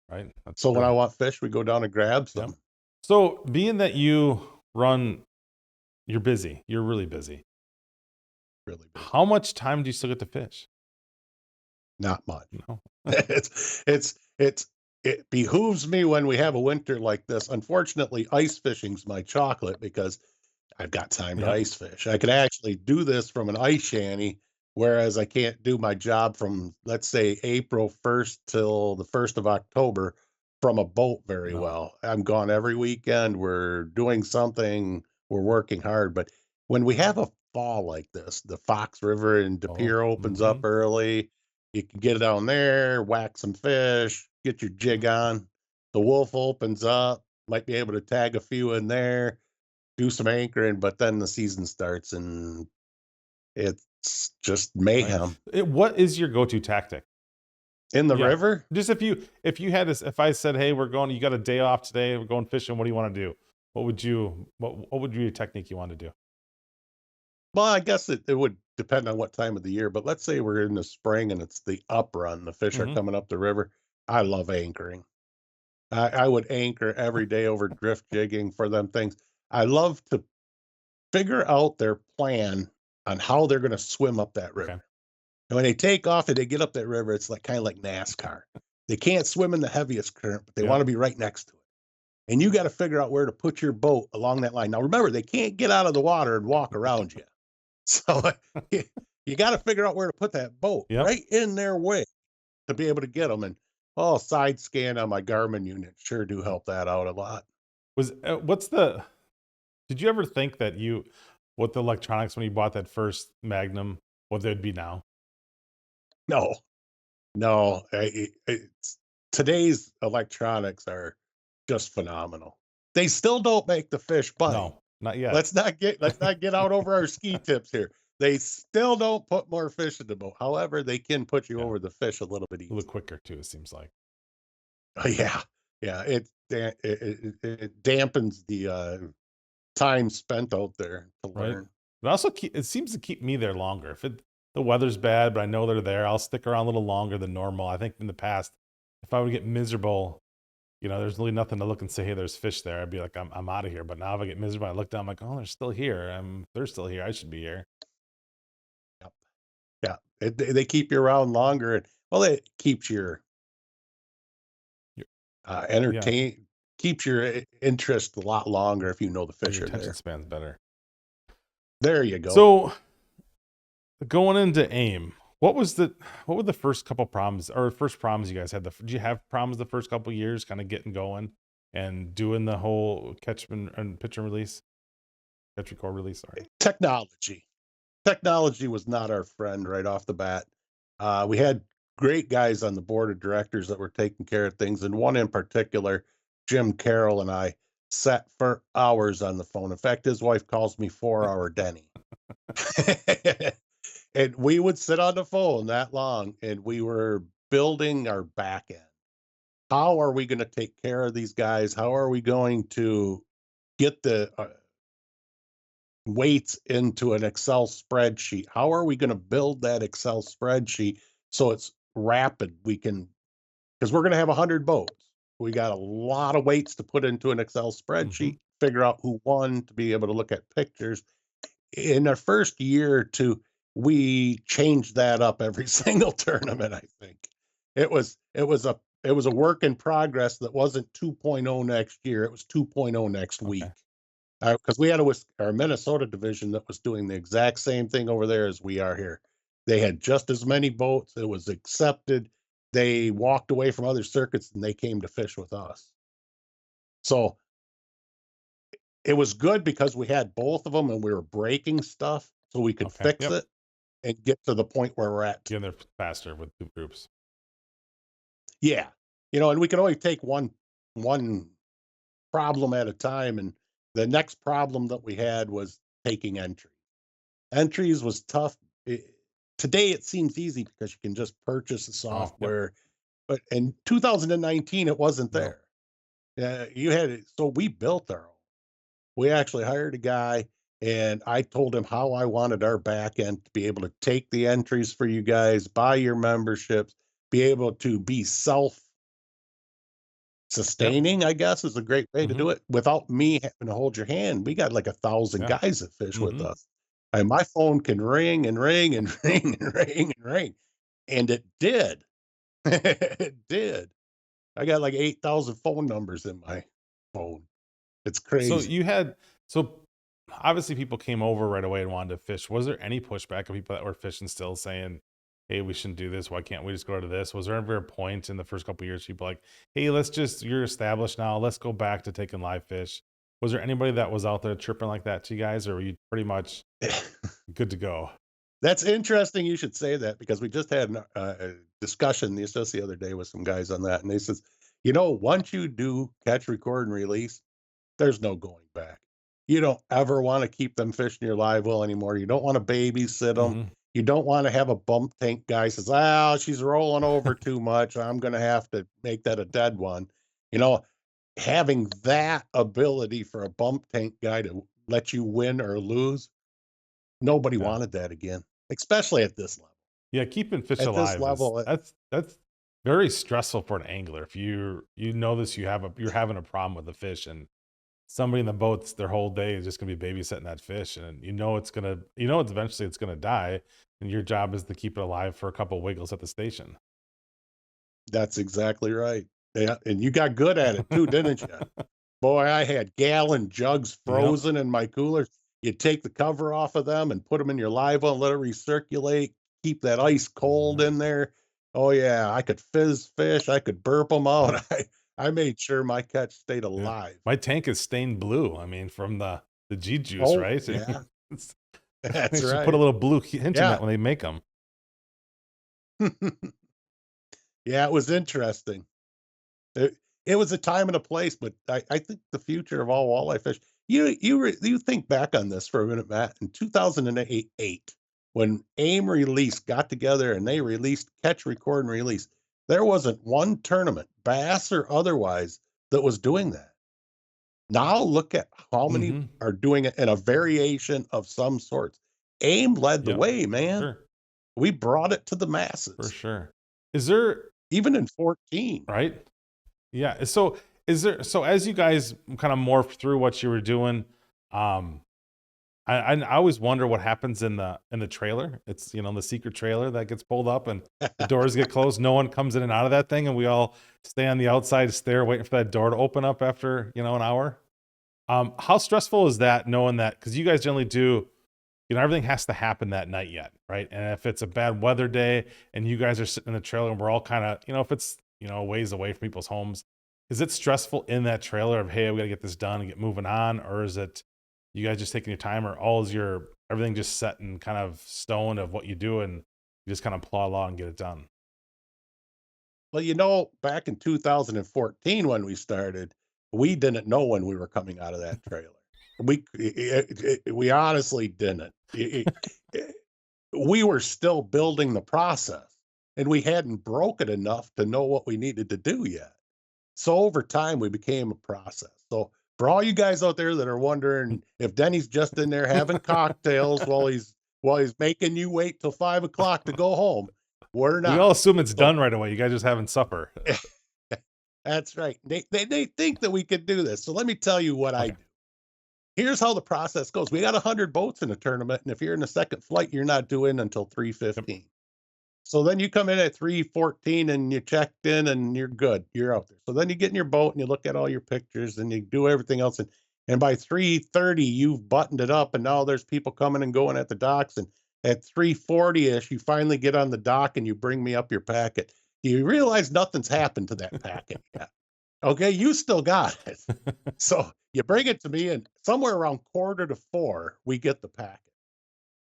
Right. That's So when I true. want fish, we go down and grab Yep. some. So being that you're busy. You're really busy. Really busy. How much time do you still get to fish? Not much. No. It's it behooves me when we have a winter like this. Unfortunately, ice fishing's my chocolate because I've got time to Yep. ice fish. I could actually do this from an ice shanty, whereas I can't do my job from, let's say, April 1st till the 1st of October from a boat very No. well. I'm gone every weekend. We're doing something, we're working hard. But when we have a fall like this, the Fox River in De Oh. Pere opens up Hmm. early. You can get down there, whack some fish, get your jig on. The Wolf opens up, might be able to tag a few in there, do some anchoring, but then the season starts and it's just Right. mayhem What is your go-to tactic? in the Yeah. river. Just if you had this, if I said, "Hey, you got a day off today. We're going fishing. What do you want to do?" What would be your technique you want to do? Well, I guess it would depend on what time of the year, but let's say we're in the spring and it's the uprun, the fish are Hmm. coming up the river. I love anchoring. I would anchor every day over drift jigging for them things. I love to figure out their plan on how they're going to swim up that Okay. river. And when they take off and they get up that river, it's like kind of like NASCAR. They can't swim in the heaviest current, but they want Yep. to be right next to it. And you got to figure out where to put your boat along that line. Now, remember, they can't get out of the water and walk around you. So you got to figure out where to put that boat Yep. right in their way to be able to get them. And side scan on my Garmin unit sure do help that out a lot. What's the? Did you ever think that what the electronics when you bought that first Magnum, what they'd be now? No, no, today's electronics are just phenomenal. They still don't make the fish bite. No, not yet. Let's not get out over our ski tips here. They still don't put more fish in the boat. However, they can put you Yeah, over the fish a little bit a little easier. quicker too. It seems like. Yeah, yeah. It dampens the time spent out there to Right. learn. But also, it seems to keep me there longer. If the weather's bad, but I know they're there, I'll stick around a little longer than normal. I think in the past, if I would get miserable, there's really nothing to look and say, hey, there's fish there. I'd be like, I'm out of here. But now if I get miserable, I look down, I'm like, oh, they're still here. They're still here. I should be here. Yep. Yeah, they keep you around longer, and well, it keeps your Y- Yeah. entertain keeps your interest a lot longer if you know the Your fish are attention there. span's better. There you go. So going into AIM, what were the first couple problems or first problems you guys had? Did you have problems the first couple years, kind of getting going and doing the whole catch and pitch and release, catch record release? Sorry. Technology. Technology was not our friend right off the bat. We had great guys on the board of directors that were taking care of things, and one in particular, Jim Carroll, and I sat for hours on the phone. In fact, his wife calls me 4 hour Denny. And we would sit on the phone that long, and we were building our back end. How are we going to take care of these guys? How are we going to get the weights into an Excel spreadsheet? How are we going to build that Excel spreadsheet so it's rapid? Because we're going to have 100 boats. We got a lot of weights to put into an Excel Mm-hmm. spreadsheet, figure out who won, to be able to look at pictures. In our first year or two, we changed that up every single tournament. I think it was a work in progress that wasn't 2.0 next year. It was 2.0 next week. Okay. Because we had our Minnesota division that was doing the exact same thing over there as we are here. They had just as many boats. It was accepted. They walked away from other circuits and they came to fish with us. So it was good because we had both of them and we were breaking stuff so we could Okay. fix Yep. it and get to the point where we're at. Getting there faster with two groups. Yeah. And we can only take one problem at a time. And the next problem that we had was taking entry. Entries was tough. Today it seems easy because you can just purchase the Oh, yep. software, but in 2019 it wasn't No. there. You had it, so we built our own. We actually hired a guy, and I told him how I wanted our back end to be able to take the entries for you guys, buy your memberships, be able to be self Yep. sustaining, I guess, is a great way to Mm-hmm. do it without me having to hold your hand. We got like 1,000 Yeah. guys that fish with Mm-hmm. us. And my phone can ring and ring and ring and ring and ring. And it did. It did. I got like 8,000 phone numbers in my phone. It's So crazy. so obviously people came over right away and wanted to fish. Was there any pushback of people that were fishing still saying, hey, we shouldn't do this? Why can't we just go to this? Was there ever a point in the first couple of years people like, hey, you're established now, let's go back to taking live fish? Was there anybody that was out there chirping like that to you guys, or were you pretty much good to go? That's interesting you should say that because we just had a discussion just the other day with some guys on that. And they says, once you do catch, record, and release, there's no going back. You don't ever want to keep them fish in your live well anymore. You don't want to babysit them. Mm-hmm. You don't want to have a bump tank guy says, she's rolling over too much. I'm going to have to make that a dead one. You know, Having that ability for a bump tank guy to let you win or lose, nobody Yeah. wanted that again, especially at this level. Yeah, keeping fish At this alive is level, that's very stressful for an angler. If you know this, you're having a problem with the fish, and somebody in the boats their whole day is just gonna be babysitting that fish, and it's eventually it's gonna die, and your job is to keep it alive for a couple wiggles at the station. That's exactly right. Yeah, and you got good at it too, didn't you? Boy, I had gallon jugs Yep. frozen in my coolers. You take the cover off of them and put them in your live well, let it recirculate, keep that ice cold Nice. in there. Oh yeah, I could fizz fish, I could burp them out. Yep. I made sure my catch stayed Yeah. alive. My tank is stained blue. I mean, from the G juice, Oh, right? yeah, It's- they that's should put a right. little blue hint in Yeah. that when they make them. Yeah, it was interesting. It was a time and a place, but I think the future of all walleye fish. You think back on this for a minute, Matt. In 2008, when AIM released, got together and they released catch, record, and release, there wasn't one tournament, bass or otherwise, that was doing that. Now look at how many Mm-hmm. are doing it in a variation of some sorts. AIM led the Yep. way, man. Sure. We brought it to the For masses, sure. Is there even in 14. right? Yeah. So is there so as you guys kind of morph through what you were doing, um, I always wonder what happens in the trailer. It's the secret trailer that gets pulled up and the doors get closed. No one comes in and out of that thing, and we all stay on the outside stare, waiting for that door to open up after an hour. How stressful is that knowing that because you guys generally do, everything has to happen that night yet, right? And if it's a bad weather day and you guys are sitting in the trailer and we're all kind of, if it's a ways away from people's homes, is it stressful in that trailer of hey, we got to get this done and get moving on, or is it you guys just taking your time, or all is your everything just set in kind of stone of what you do and you just kind of plow along and get it done? Well, back in 2014 when we started, we didn't know when we were coming out of that trailer. We honestly didn't. We were still building the process, and we hadn't broke it enough to know what we needed to do yet. So over time, we became a process. So for all you guys out there that are wondering if Denny's just in there having cocktails while he's making you wait till 5 o'clock to go home, we're We all not. assume it's So done right away. You guys just having supper. that's right. They think that we could do this. So let me tell you what I Okay. do. Here's how the process goes. We got 100 boats in a tournament, and if you're in the second flight, you're not due in until Yep. 3:15. So then you come in at 3:14 and you checked in and you're good. You're out there. So then you get in your boat and you look at all your pictures and you do everything else. And by 3:30, you've buttoned it up and now there's people coming and going at the docks. And at 3:40-ish, you finally get on the dock and you bring me up your packet. You realize nothing's happened to that packet yet. Okay, you still got it. So you bring it to me and somewhere around 3:45, we get the packet.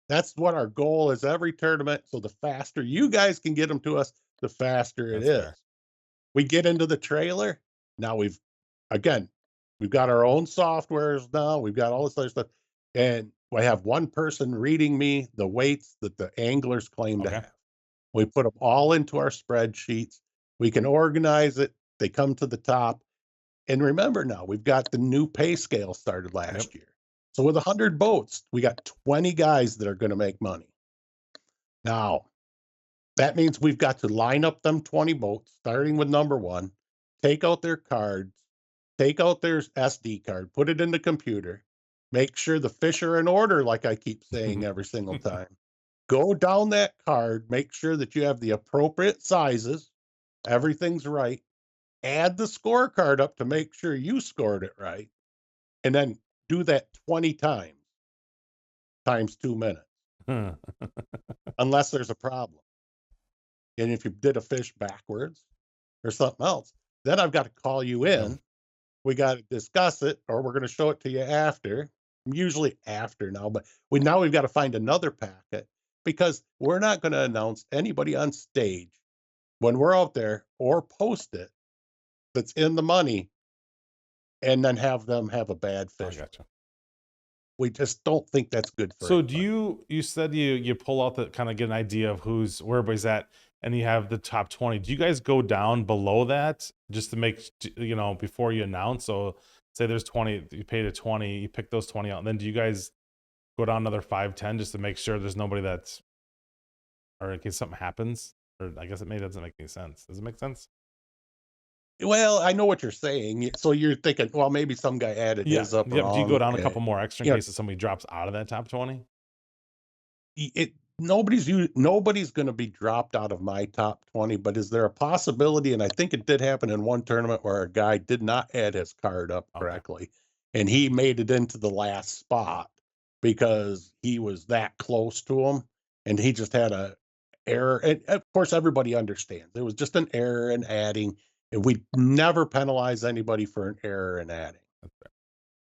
That's what our goal is every tournament. So the faster you guys can get them to us, the faster it That's is. fair. We get into the trailer. Now again, we've got our own softwares now. We've got all this other stuff. And we have one person reading me the weights that the anglers claim to Okay. have. We put them all into our spreadsheets. We can organize it. They come to the top. And remember now, we've got the new pay scale started Yep. last year. So with 100 boats, we got 20 guys that are going to make money. Now, that means we've got to line up them 20 boats, starting with number one, take out their cards, take out their SD card, put it in the computer, make sure the fish are in order, like I keep saying every single time. Go down that card, make sure that you have the appropriate sizes, everything's right, add the scorecard up to make sure you scored it right, and then do that 20 times 2 minutes, unless there's a problem. And if you did a fish backwards or something else, then I've got to call you Yep. in. We got to discuss it, or we're going to show it to you after. Usually after now, but we've got to find another packet because we're not going to announce anybody on stage when we're out there or post it that's in the money and then have them have a bad I fish. gotcha. We just don't think that's good for So do anybody. you said you pull out the kind of get an idea of where everybody's at and you have the top 20. Do you guys go down below that just to make before you announce? So say there's 20, you paid a 20, you pick those 20 out, and then do you guys go down another 5, 10 just to make sure there's nobody that's or in case something happens? Or I guess it maybe doesn't make any sense. Does it make sense? Well, I know what you're saying. So you're thinking, well, maybe some guy added Yeah. his up Yep. Do you go wrong. down a couple more extra in You know, case if somebody drops out of that top 20? it nobody's going to be dropped out of my top 20, but is there a possibility? And I think it did happen in one tournament where a guy did not add his card up Okay. correctly, and he made it into the last spot because he was that close to him, and he just had a error. And of course, everybody understands it was just an error in adding, and we never penalize anybody for an error in adding.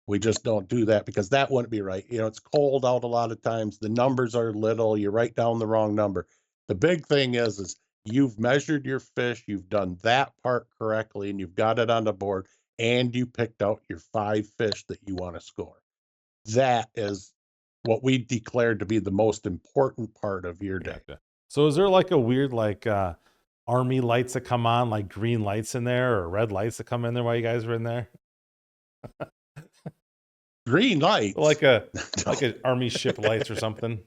We just don't do that because that wouldn't be right. It's cold out a lot of times. The numbers are little. You write down the wrong number. The big thing is you've measured your fish, you've done that part correctly, and you've got it on the board, and you picked out your 5 fish that you want to score. That is what we declared to be the most important part of your day. Gotcha. So is there like a weird army lights that come on, like green lights in there, or red lights that come in there while you guys were in there? Green lights. Like an army ship lights or something?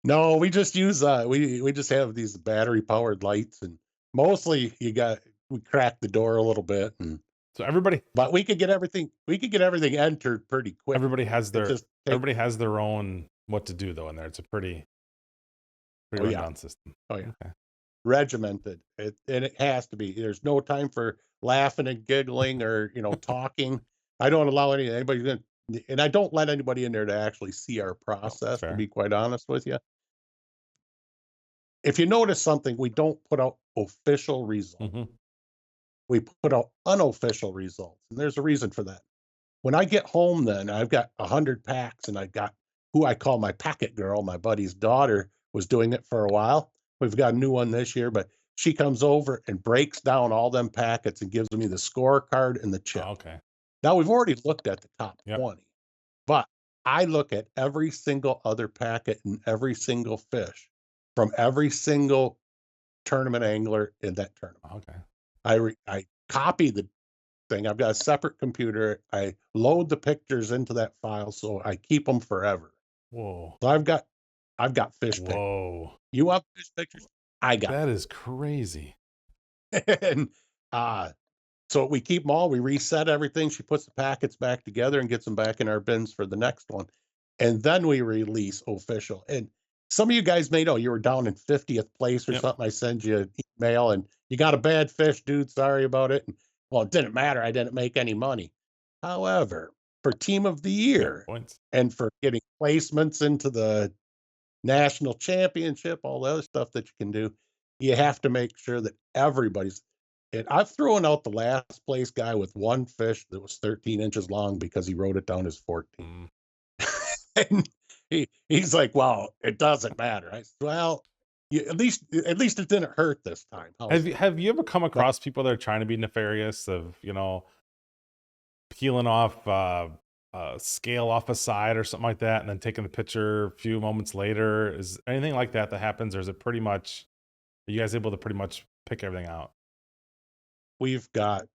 No, we just use we just have these battery powered lights, and mostly we crack the door a little bit, and So everybody but we could get everything entered pretty quick. everybody has their own what to do though in there. It's a pretty Oh, yeah. rundown system. Oh yeah. Okay. Regimented. And it has to be. There's no time for laughing and giggling or talking. I don't allow anybody and I don't let anybody in there to actually see our process, to fair. be quite honest with you. If you notice something, we don't put out official results. hmm We put out unofficial results, and there's a reason for that. When I get home, then I've got 100 packs, and I got who I call my packet girl. My buddy's daughter was doing it for a while. We've got a new one this year, but she comes over and breaks down all them packets and gives me the scorecard and the chip. Oh, okay. Now we've already looked at the top Yep. 20, but I look at every single other packet and every single fish from every single tournament angler in that tournament. Okay. I copy the thing. I've got a separate computer. I load the pictures into that file, so I keep them forever. Whoa. So I've got fish pictures. Whoa. You want fish pictures? I got That is crazy. and so we keep them all. We reset everything. She puts the packets back together and gets them back in our bins for the next one, and then we release official. And some of you guys may know you were down in 50th place or Yep. something. I send you an email and you got a bad fish, dude. Sorry about it. And, well, it didn't matter. I didn't make any money. However, for team of the year Points. and for getting placements into the national championship, all the other stuff that you can do, you have to make sure that everybody's. And I've thrown out the last place guy with one fish that was 13 inches long because he wrote it down as 14. And he's like, "Well, it doesn't matter." I said, "Well, at least it didn't hurt this time." Have you ever come across people that are trying to be nefarious of peeling off scale off a side or something like that, and then taking the picture a few moments later? Is anything like that happens, or is it pretty much? Are you guys able to pretty much pick everything out? We've got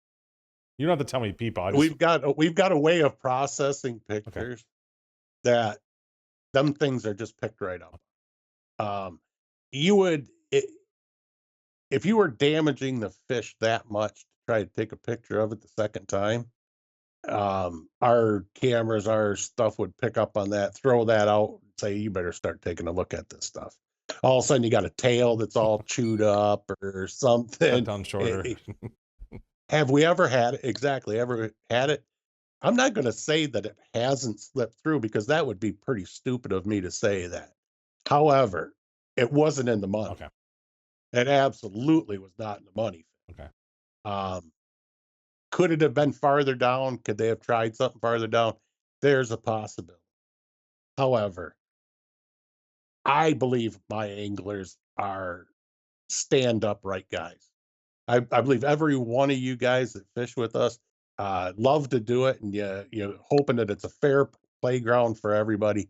You don't have to tell me people. we've got a way of processing pictures that them things are just picked right up. You would if you were damaging the fish that much to try to take a picture of it the second time, our cameras, our stuff would pick up on that, throw that out, say, "You better start taking a look at this stuff." All of a sudden, you got a tail that's all chewed up or something. Cut down shorter. Have we ever had it? Exactly. Ever had it? I'm not going to say that it hasn't slipped through because that would be pretty stupid of me to say that. However, it wasn't in the money. Okay. It absolutely was not in the money. Okay. Could it have been farther down? Could they have tried something farther down? There's a possibility. However, I believe my anglers are stand upright guys. I believe every one of you guys that fish with us love to do it, and you're hoping that it's a fair playground for everybody.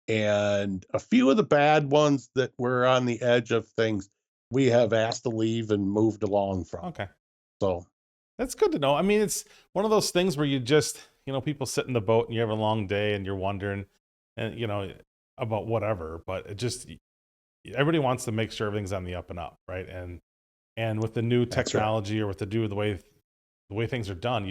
And a few of the bad ones that were on the edge of things, we have asked to leave and moved along from. Okay. So That's good to know. I mean, it's one of those things where you just, people sit in the boat and you have a long day and you're wondering, and about whatever, but it just everybody wants to make sure everything's on the up and up, right? And with the new technology or with the way things are done,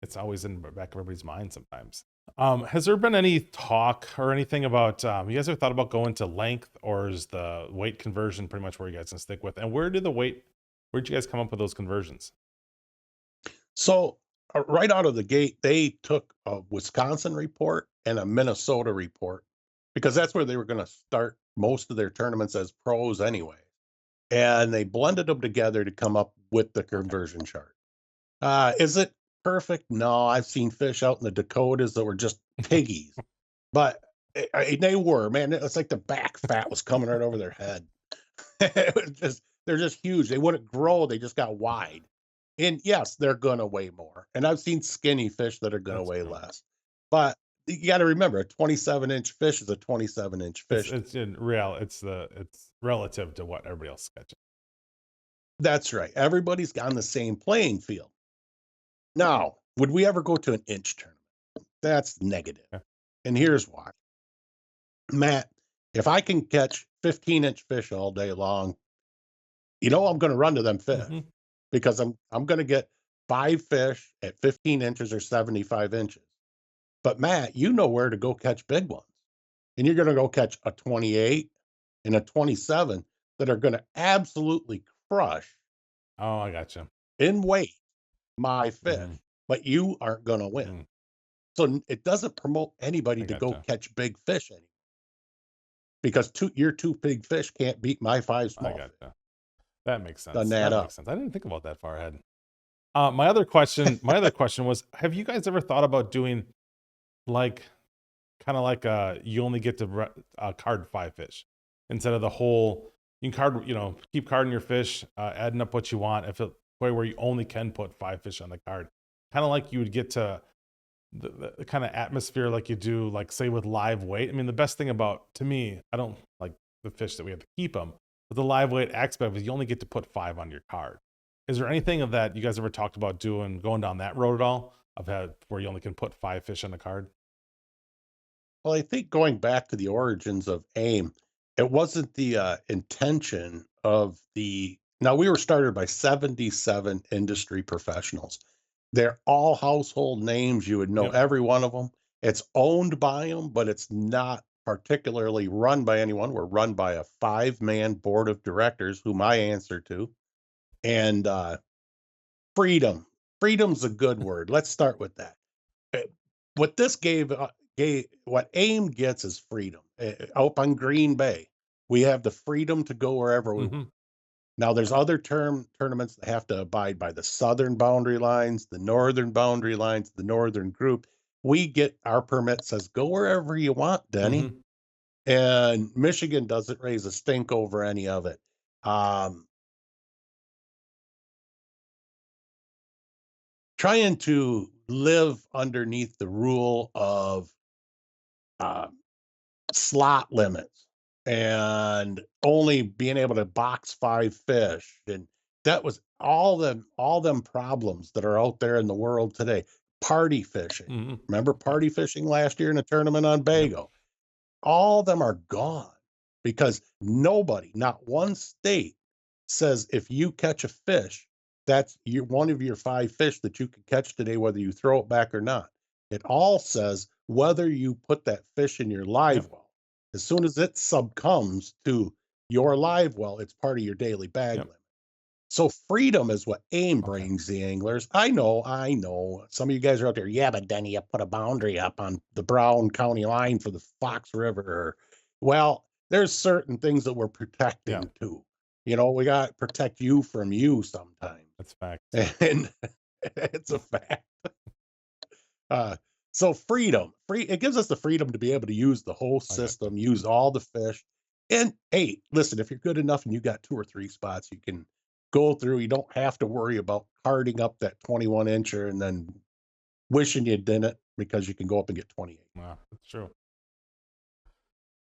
it's always in the back of everybody's mind sometimes. Has there been any talk or anything about you guys ever thought about going to length, or is the weight conversion pretty much where you guys can stick with? And where'd you guys come up with those conversions? So right out of the gate, they took a Wisconsin report and a Minnesota report because that's where they were going to start most of their tournaments as pros anyway. And they blended them together to come up with the Okay. conversion chart. Is it perfect? No, I've seen fish out in the Dakotas that were just piggies, but they were, man. It's like the back fat was coming right over their head. It was just, they're just huge. They wouldn't grow. They just got wide. And yes, they're gonna weigh more. And I've seen skinny fish that are gonna That's weigh true. less. But you got to remember, a 27-inch fish is a 27-inch fish. It's relative to what everybody else is catching. That's right. Everybody's on the same playing field. Now, would we ever go to an inch tournament? That's negative. Yeah. And here's why. Matt, if I can catch 15-inch fish all day long, I'm going to run to them fish Hmm. because I'm going to get 5 fish at 15 inches or 75 inches. But Matt, you know where to go catch big ones. And you're going to go catch a 28 and a 27 that are going to absolutely crush Oh, I gotcha. in weight my fish, Hmm. but you aren't going to win. Mm, So it doesn't promote anybody I to go gotcha. catch big fish anymore because your two big fish can't beat my five I small fish. gotcha. That makes Doesn't sense. add That up. makes sense. I didn't think about that far ahead. My other question was, have you guys ever thought about doing like kind of like you only get to card 5 fish instead of the whole you can card, keep carding your fish, adding up what you want if it way where you only can put 5 fish on the card, kind of like you would get to the kind of atmosphere like you do, like say with live weight. I mean, the best thing about, to me, I don't like the fish that we have to keep them, but the live weight aspect is you only get to put 5 on your card. Is there anything of that you guys ever talked about going down that road at all, of where you only can put 5 fish on the card? Well, I think going back to the origins of AIM, it wasn't the intention of the. Now, we were started by 77 industry professionals. They're all household names. You would know Yep. every one of them. It's owned by them, but it's not particularly run by anyone. We're run by a 5-man board of directors whom I answer to. And freedom. Freedom's a good word. Let's start with that. Uh, What this what AIM gets is freedom. Up on Green Bay, we have the freedom to go wherever we Hmm. want. Now, there's other tournaments that have to abide by the southern boundary lines, the northern boundary lines, the northern group. We get our permit says go wherever you want, Denny, Hmm. and Michigan doesn't raise a stink over any of it. Um, Trying to live underneath the rule of uh, slot limits and only being able to box 5 fish, and that was all them problems that are out there in the world today. Party fishing, Hmm. remember Yep. party fishing last year in a tournament on Yep. Bago? All of them are gone because nobody, not one state, says if you catch a fish, that's one of your 5 fish that you can catch today, whether you throw it back or not. It all says whether you put that fish in your live Yep. well. As soon as it succumbs to your live well, it's part of your daily bag Yep. limit. So freedom is what AIM Okay. brings the anglers. I know. Some of you guys are out there. Yeah, but Denny, you put a boundary up on the Brown County line for the Fox River. Well, there's certain things that we're Yeah. protecting too. We got to protect you from you sometimes, That's fact. and it's a fact. Uh, so it gives us the freedom to be able to use the whole I got you. system, use all the fish. And hey, listen, if you're good enough and you got 2 or 3 spots, you can go through. You don't have to worry about carding up that 21 incher and then wishing you didn't because you can go up and get 28. Yeah, that's true.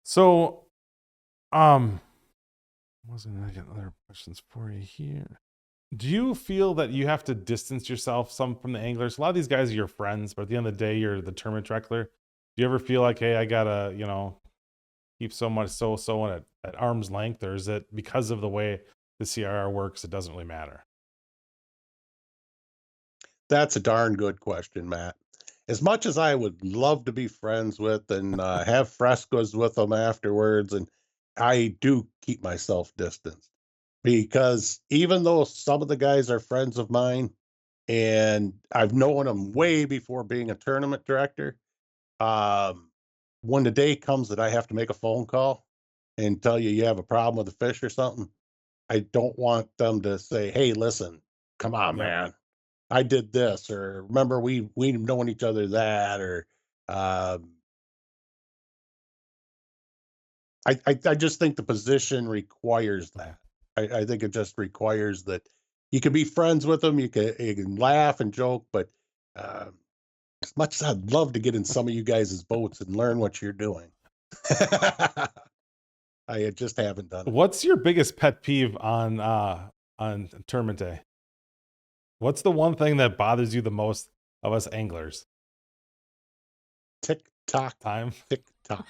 So, um, wasn't gonna get other questions for you here. Do you feel that you have to distance yourself some from the anglers? A lot of these guys are your friends, but at the end of the day, you're the tournament director. Do you ever feel like, hey, I gotta, keep so much so at arm's length, or is it because of the way the CRR works, it doesn't really matter? That's a darn good question, Matt. as much as I would love to be friends with and have frescoes with them afterwards, and I do keep myself distanced because even though some of the guys are friends of mine and I've known them way before being a tournament director, um, when the day comes that I have to make a phone call and tell you you have a problem with the fish or something, I don't want them to say, "Hey, listen, come on, Yep. man. I did this," or "Remember we've known each other that," or um, I just think the position requires that. I think it just requires that you can be friends with them, you can laugh and joke, but um, as much as I'd love to get in some of you guys' boats and learn what you're doing, I just haven't done it. What's your biggest pet peeve on tournament day? What's the one thing that bothers you the most of us anglers? Tick tock, Time. tick tock.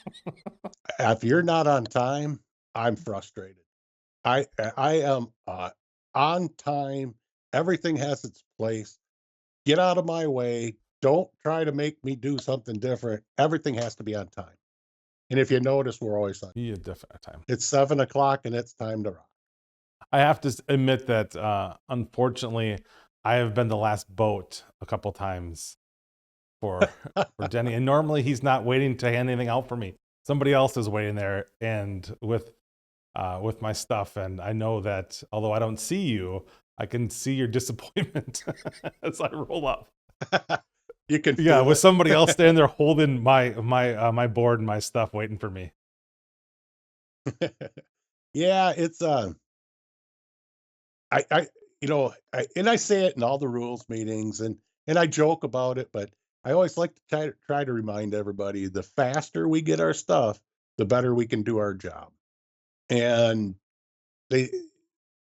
If you're not on time, I'm frustrated. I am on time. Everything has its place. Get out of my way. Don't try to make me do something different. Everything has to be on time. And if you notice, we're always on. Yeah, definitely time. It's 7 o'clock and it's time to rock. I have to admit that unfortunately, I have been the last boat a couple times for for Denny, and normally he's not waiting to hand anything out for me. Somebody else is waiting there, and with my stuff, and I know that although I don't see you, I can see your disappointment as I roll up. You can Yeah, feel with it. somebody else standing there holding my board and my stuff, waiting for me. Yeah, it's I and I say it in all the rules meetings and I joke about it, but I always like to try to remind everybody the faster we get our stuff, the better we can do our job. And they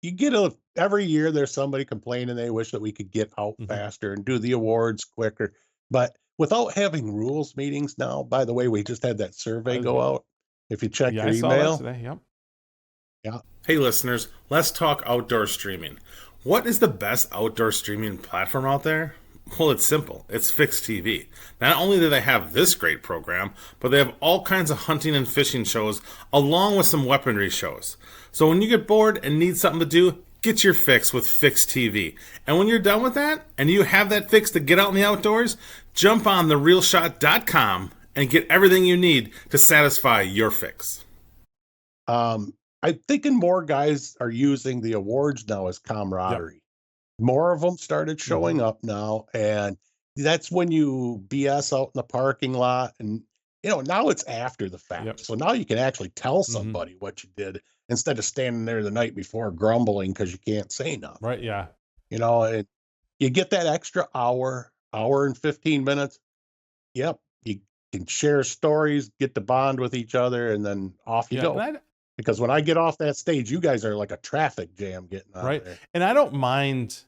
you get a every year there's somebody complaining they wish that we could get out Mhm. faster and do the awards quicker. But without having rules meetings now, by the way, we just had that survey Uh, go out. If you check yeah, your I saw that email, today. Yep. yeah. Hey, listeners, let's talk outdoor streaming. What is the best outdoor streaming platform out there? Well, it's simple. It's Fixed TV. Not only do they have this great program, but they have all kinds of hunting and fishing shows along with some weaponry shows. So when you get bored and need something to do, get your fix with Fixed TV. And when you're done with that and you have that fix to get out in the outdoors, jump on therealshot.com and get everything you need to satisfy your fix. Um, I'm thinking more guys are using the awards now as Yep. camaraderie. More of them started Mm-hmm. showing up now, and that's when you BS out in the parking lot, and now it's after the fact, Yep. so now you can actually tell Mm-hmm. somebody what you did instead of standing there the night before grumbling because you can't say nothing. Right. Yeah. And you get that extra hour and 15 minutes. Yep, you can share stories, get to bond with each other, and then off you Yeah. go. Because when I get off that stage, you guys are like a traffic jam getting out of Right. there. And I don't mind.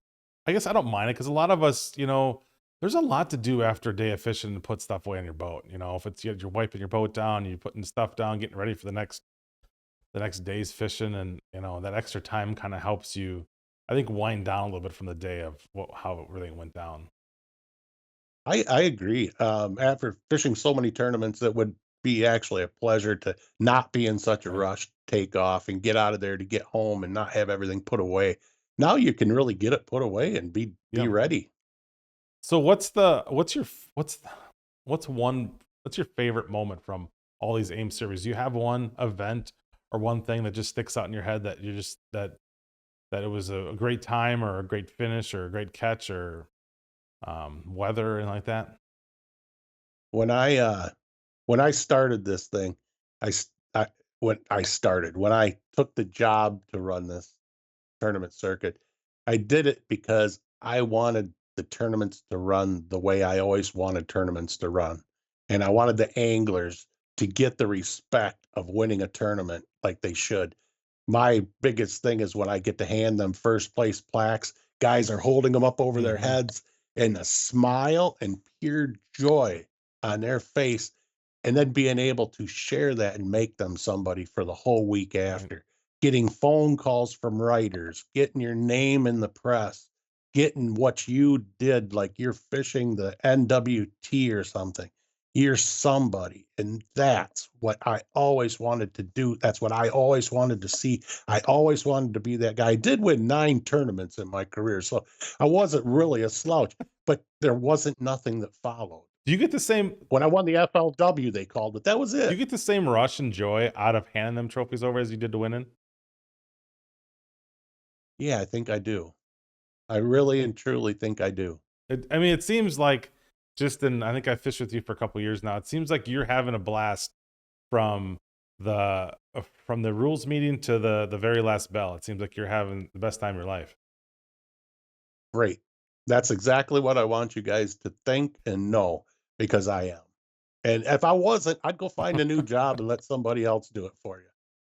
I guess I don't mind it because a lot of us, there's a lot to do after a day of fishing to put stuff away on your boat. If it's you're wiping your boat down, you're putting stuff down, getting ready for the next day's fishing, and that extra time kind of helps you, I think, wind down a little bit from the day of how everything went down. I agree. After fishing so many tournaments, it would be actually a pleasure to not be in such a Right. rush to take off and get out of there to get home and not have everything put away. Now you can really get it put away and be Yeah. ready. So what's your favorite moment from all these AIM series? Do you have one event or one thing that just sticks out in your head that you just that it was a great time or a great finish or a great catch or weather and like that? When I started this thing, I, s- I when I took the job to run this tournament circuit, I did it because I wanted the tournaments to run the way I always wanted tournaments to run. And I wanted the anglers to get the respect of winning a tournament like they should. My biggest thing is when I get to hand them first place plaques, guys are holding them up over their Hmm. heads and a smile and pure joy on their face. And then being able to share that and make them somebody for the whole week Right. after, getting phone calls from writers, getting your name in the press. getting what you did, like you're fishing the NWT or something. You're somebody. And that's what I always wanted to do. That's what I always wanted to see. I always wanted to be that guy. I did win 9 tournaments in my career, so I wasn't really a slouch, but there wasn't nothing that followed. Do you get the same? When I won the FLW, they called it. That was Do you it. get the same rush and joy out of handing them trophies over as you did to winning? Yeah, I think I do. I really and truly think I do. I mean, it seems like just in, I think I fished with you for a couple years now. It seems like you're having a blast from the rules meeting to the very last bell. It seems like you're having the best time of your life. Great. That's exactly what I want you guys to think and know, because I am. And if I wasn't, I'd go find a new job and let somebody else do it for you.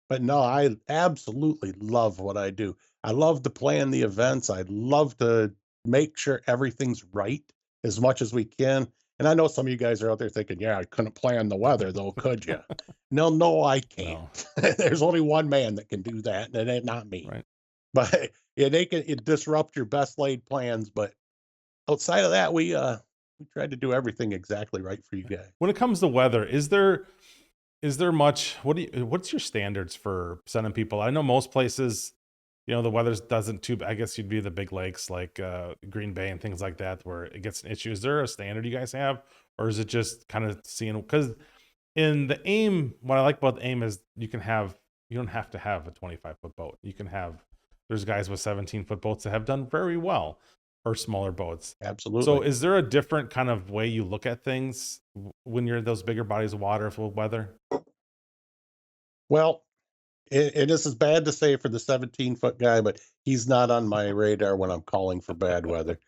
But no, I absolutely love what I do. I love to plan the events. I love to make sure everything's right as much as we can. And I know some of you guys are out there thinking, yeah, I couldn't plan the weather though, could you? No, I can't. No, There's only one man that can do that, and it ain't not me. right. But yeah, they can it disrupt your best laid plans. But outside of that, we tried to do everything exactly right for you guys. When it comes to weather, is there much? What's your standards for sending people? I know most places, the weather doesn't too. I guess you'd be the big lakes like Green Bay and things like that where it gets an issue. Is there a standard you guys have, or is it just kind of seeing? Because in the aim, what I like about the aim is you don't have to have a 25-foot boat. You can have, there's guys with 17-foot boats that have done very well, or smaller boats. Absolutely. So is there a different kind of way you look at things when you're in those bigger bodies of water full of weather? Well, and this is bad to say for the 17-foot guy, but he's not on my radar when I'm calling for bad weather.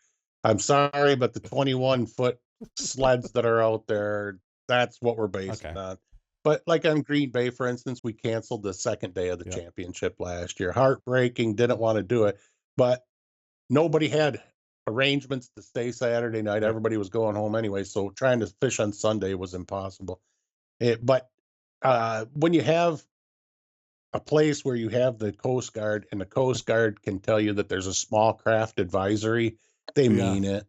I'm sorry, but the 21-foot sleds that are out there, that's what we're basing Okay. on. But like on Green Bay, for instance, we canceled the second day of the Yep. championship last year. Heartbreaking, didn't want to do it, but nobody had arrangements to stay Saturday night. Yep. Everybody was going home anyway, so trying to fish on Sunday was impossible. But when you have a place where you have the Coast Guard and the Coast Guard can tell you that there's a small craft advisory, they Yeah. mean it.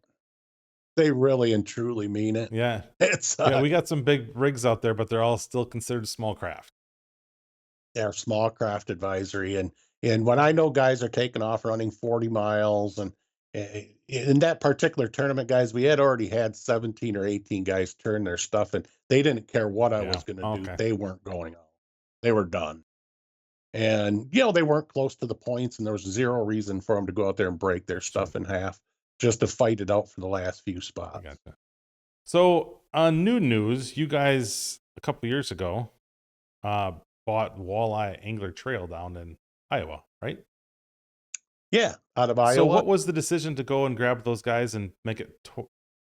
They really and truly mean it. Yeah. It's Yeah, we got some big rigs out there, but they're all still considered small craft. their small craft advisory. And when I know guys are taking off running 40 miles, and in that particular tournament, guys, we had already had 17 or 18 guys turn their stuff, and they didn't care what I Yeah. was going to do. Okay. They weren't going on. They were done. And, they weren't close to the points, and there was zero reason for them to go out there and break their stuff in half just to fight it out for the last few I spots. gotcha. So on new news, you guys a couple years ago bought Walleye Angler Trail down in Iowa, right? Yeah, out of Iowa. So what was the decision to go and grab those guys and make it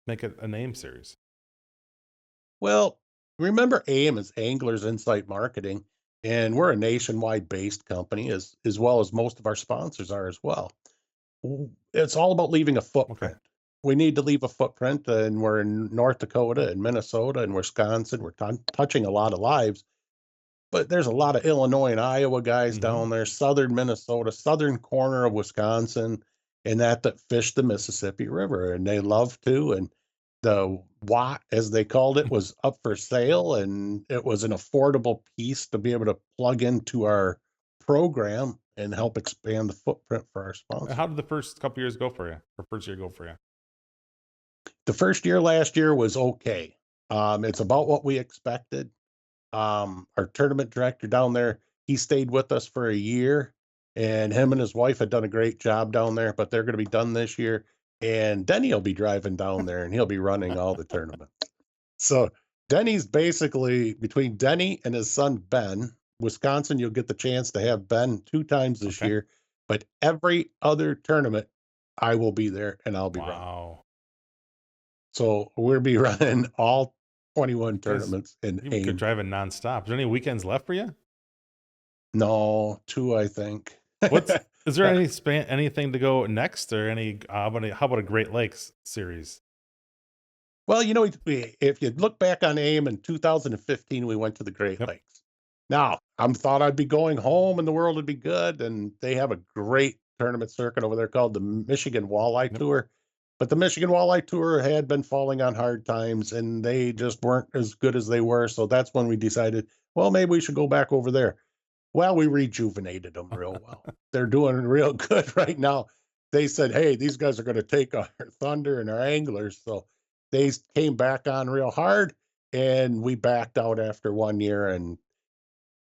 a name series? Well, remember AIM is Anglers Insight Marketing, and we're a nationwide based company as well as most of our sponsors are as well. It's all about leaving a footprint. We need to leave a footprint, and we're in North Dakota and Minnesota and Wisconsin. We're touching a lot of lives, but there's a lot of Illinois and Iowa guys down there, southern Minnesota, southern corner of Wisconsin, and that fish the Mississippi River, and they love to. And the Watt, as they called it, was up for sale, and it was an affordable piece to be able to plug into our program and help expand the footprint for our sponsors. How did the first couple years go for you? Or first year go for you? The first year last year was okay. It's about what we expected. Our tournament director down there, he stayed with us for a year, and him and his wife had done a great job down there, but they're going to be done this year. And Denny will be driving down there, and he'll be running all the tournaments. So Denny's basically, between Denny and his son Ben, Wisconsin, you'll get the chance to have Ben 2 times this year, but every other tournament, I will be there and I'll be running. Wow. So we'll be running all 21 tournaments in You AIM. could drive it nonstop. Is there any weekends left for you? No, 2, I think. Is there anything to go next, or how about a Great Lakes series? Well, if you look back on AIM in 2015, we went to the Great Lakes. Now, I thought I'd be going home and the world would be good, and they have a great tournament circuit over there called the Michigan Walleye Yep. Tour. But the Michigan Walleye Tour had been falling on hard times and they just weren't as good as they were. So that's when we decided, well, maybe we should go back over there. Well, we rejuvenated them real well. They're doing real good right now. They said, hey, these guys are going to take our thunder and our anglers. So they came back on real hard and we backed out after 1 year. And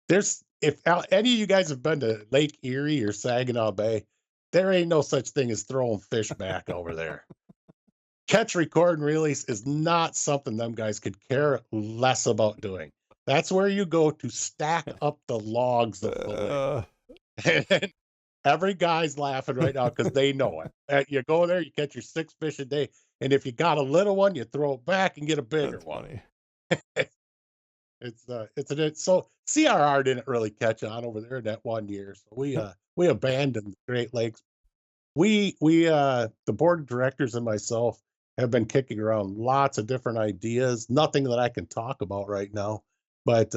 there's, if any of you guys have been to Lake Erie or Saginaw Bay, there ain't no such thing as throwing fish back over there. Catch, record, and release is not something them guys could care less about doing. That's where you go to stack up the logs of fillet. And every guy's laughing right now because they know it. You go there, you catch your 6 fish a day, and if you got a little one, you throw it back and get a bigger That's one. funny. So CRR didn't really catch on over there that 1 year, so we abandoned the Great Lakes. The board of directors and myself have been kicking around lots of different ideas. Nothing that I can talk about right now, but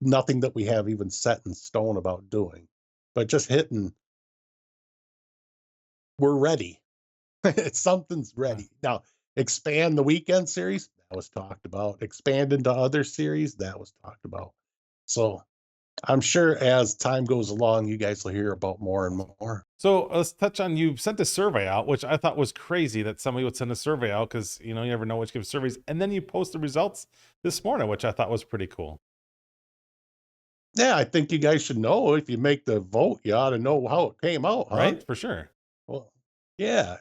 nothing that we have even set in stone about doing. But just hitting, we're ready. Something's ready now. Expand the weekend series that was talked about. Expand into other series that was talked about. So I'm sure as time goes along, you guys will hear about more and more. So let's touch on, you sent a survey out, which I thought was crazy that somebody would send a survey out because, you never know which give surveys. And then you post the results this morning, which I thought was pretty cool. Yeah, I think you guys should know if you make the vote, you ought to know how it came out, huh? Right? For sure. Well, yeah,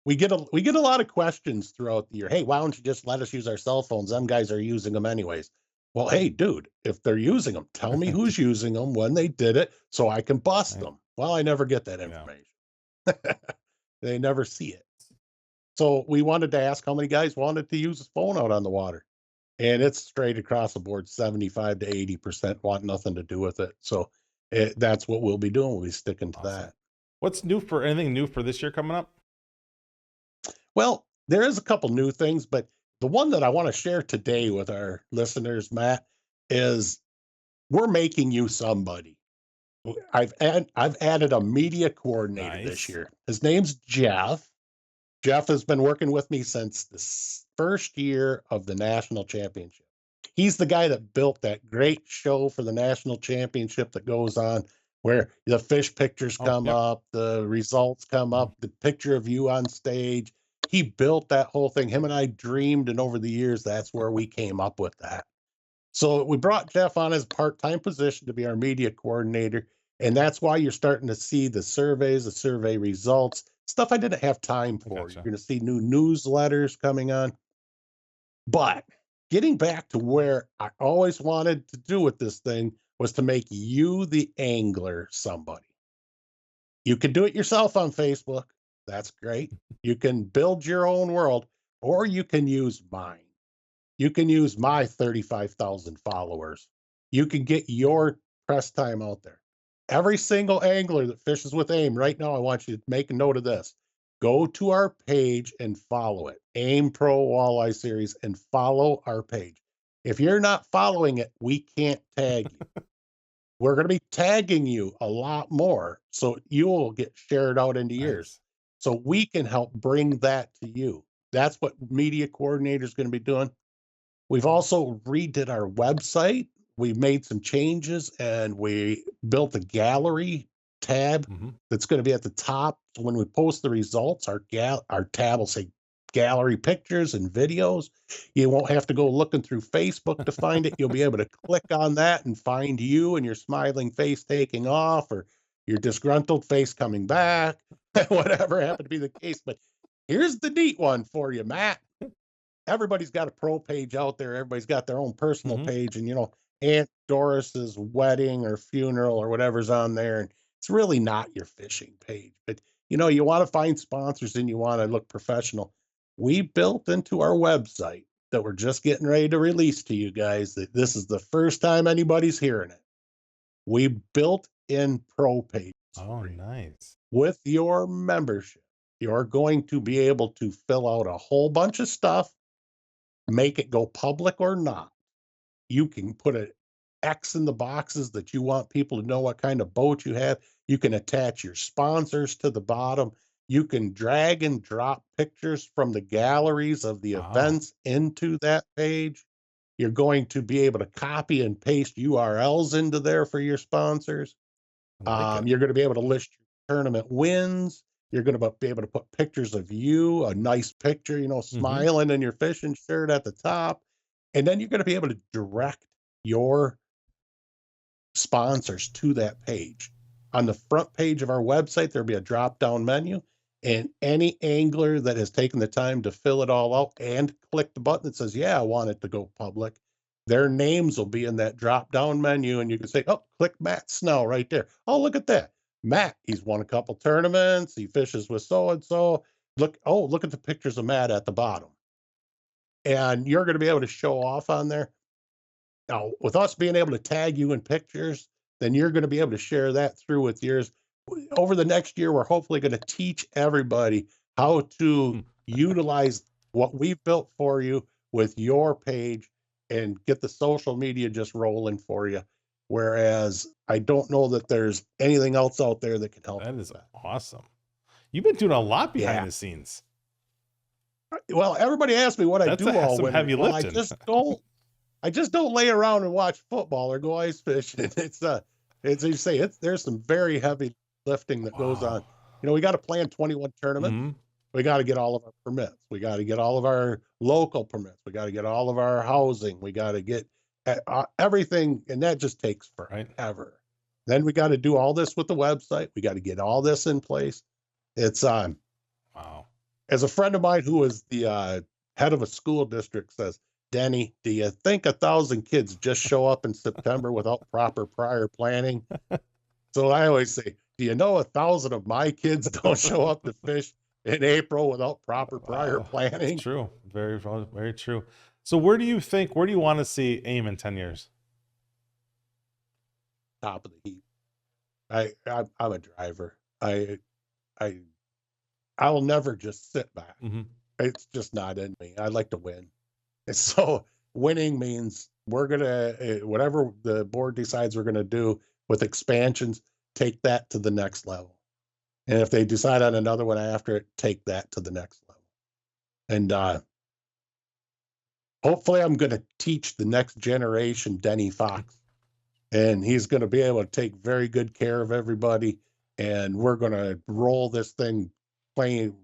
we get a lot of questions throughout the year. Hey, why don't you just let us use our cell phones? Them guys are using them anyways. Well, hey, dude, if they're using them, tell me who's using them, when they did it, so I can bust Right. them. Well, I never get that Yeah. information. They never see it. So we wanted to ask how many guys wanted to use a phone out on the water. And it's straight across the board, 75 to 80% want nothing to do with it. So that's what we'll be doing. We'll be sticking to Awesome. that. What's new for anything new for this year coming up? Well, there is a couple new things, but the one that I want to share today with our listeners, Matt, is we're making you somebody. I've added a media coordinator this Nice. year. His name's Jeff. Jeff has been working with me since the first year of the national championship. He's the guy that built that great show for the national championship that goes on where the fish pictures Oh, come yep. up, the results come Mhm. up, the picture of you on stage. He built that whole thing. Him and I dreamed, and over the years, that's where we came up with that. So we brought Jeff on as a part-time position to be our media coordinator. And that's why you're starting to see the surveys, the survey results, stuff I didn't have time I for. You're gotcha. going to see new newsletters coming on. But getting back to where I always wanted to do with this thing was to make you, the angler, somebody. You can do it yourself on Facebook. That's great. You can build your own world, or you can use mine. You can use my 35,000 followers. You can get your press time out there. Every single angler that fishes with AIM right now, I want you to make a note of this. Go to our page and follow it. AIM Pro Walleye Series, and follow our page. If you're not following it, we can't tag you. We're going to be tagging you a lot more so you will get shared out into yours. Nice. So we can help bring that to you. That's what media coordinator is going to be doing. We've also redid our website. We made some changes and we built a gallery tab Mhm. that's going to be at the top. So when we post the results, our tab will say gallery pictures and videos. You won't have to go looking through Facebook to find it. You'll be able to click on that and find you and your smiling face taking off, or your disgruntled face coming back, whatever happened to be the case. But here's the neat one for you, Matt. Everybody's got a pro page out there. Everybody's got their own personal Mhm. page, and Aunt Doris's wedding or funeral or whatever's on there, and it's really not your fishing page. But you want to find sponsors and you want to look professional. We built into our website that we're just getting ready to release to you guys that this is the first time anybody's hearing it. We built in pro pages Oh, for you. nice. With your membership, you're going to be able to fill out a whole bunch of stuff, make it go public or not. You can put it X in the boxes that you want people to know what kind of boat you have. You can attach your sponsors to the bottom. You can drag and drop pictures from the galleries of the Wow. events into that page. You're going to be able to copy and paste URLs into there for your sponsors. I like it. You're going to be able to list your tournament wins. You're going to be able to put pictures of you, a nice picture, Mm-hmm. smiling in your fishing shirt at the top. And then you're going to be able to direct your sponsors to that page. On the front page of our website, there'll be a drop down menu, and any angler that has taken the time to fill it all out and click the button that says, yeah, I want it to go public, their names will be in that drop down menu. And you can say, oh, click Matt Snell right there. Oh, look at that. Matt, he's won a couple tournaments. He fishes with so and so. Look at the pictures of Matt at the bottom. And you're going to be able to show off on there. Now, with us being able to tag you in pictures, then you're going to be able to share that through with yours. Over the next year, we're hopefully going to teach everybody how to utilize what we've built for you with your page and get the social media just rolling for you. Whereas I don't know that there's anything else out there that can help That you is with that. awesome. You've been doing a lot Yeah. behind the scenes. Well, everybody asks me what I That's do all some winter. heavy Well, lifting. I just don't lay around and watch football or go ice fishing. It's you say there's some very heavy lifting that goes on. Wow. We got to plan 21 tournaments. Mm-hmm. We got to get all of our permits. We got to get all of our local permits. We got to get all of our housing. We got to get everything, and that just takes Right. forever. Then we got to do all this with the website. We got to get all this in place. It's Wow. as a friend of mine who is the head of a school district says, Denny, do you think 1,000 kids just show up in September without proper prior planning? So I always say, do you know 1,000 of my kids don't show up to fish in April without proper prior Wow. That's planning? true. Very, very true. So where do you want to see AIM in 10 years? Top of the heap. I'm a driver. I'll never just sit back. Mm-hmm. It's just not in me. I like to win. And so winning means we're going to, whatever the board decides we're going to do with expansions, take that to the next level. And if they decide on another one after it, take that to the next level. And hopefully I'm going to teach the next generation Denny Fox. And he's going to be able to take very good care of everybody. And we're going to roll this thing playing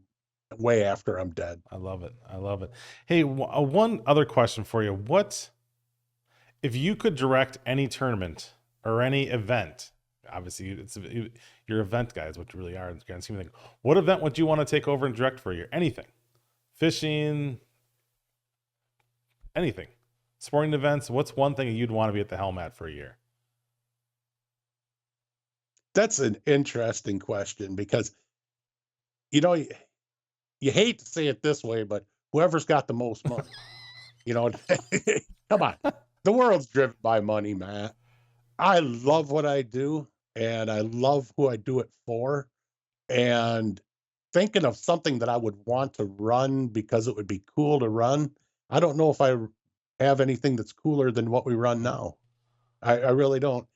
way after I'm dead. I love it. I love it. Hey, one other question for you. What if you could direct any tournament or any event? Obviously, your event guy is what you really are. What event would you want to take over and direct for a year? Anything, fishing, anything, sporting events. What's one thing you'd want to be at the helm at for a year? That's an interesting question because, you hate to say it this way, but whoever's got the most money, come on. The world's driven by money, Matt. I love what I do and I love who I do it for. And thinking of something that I would want to run because it would be cool to run, I don't know if I have anything that's cooler than what we run now. I really don't.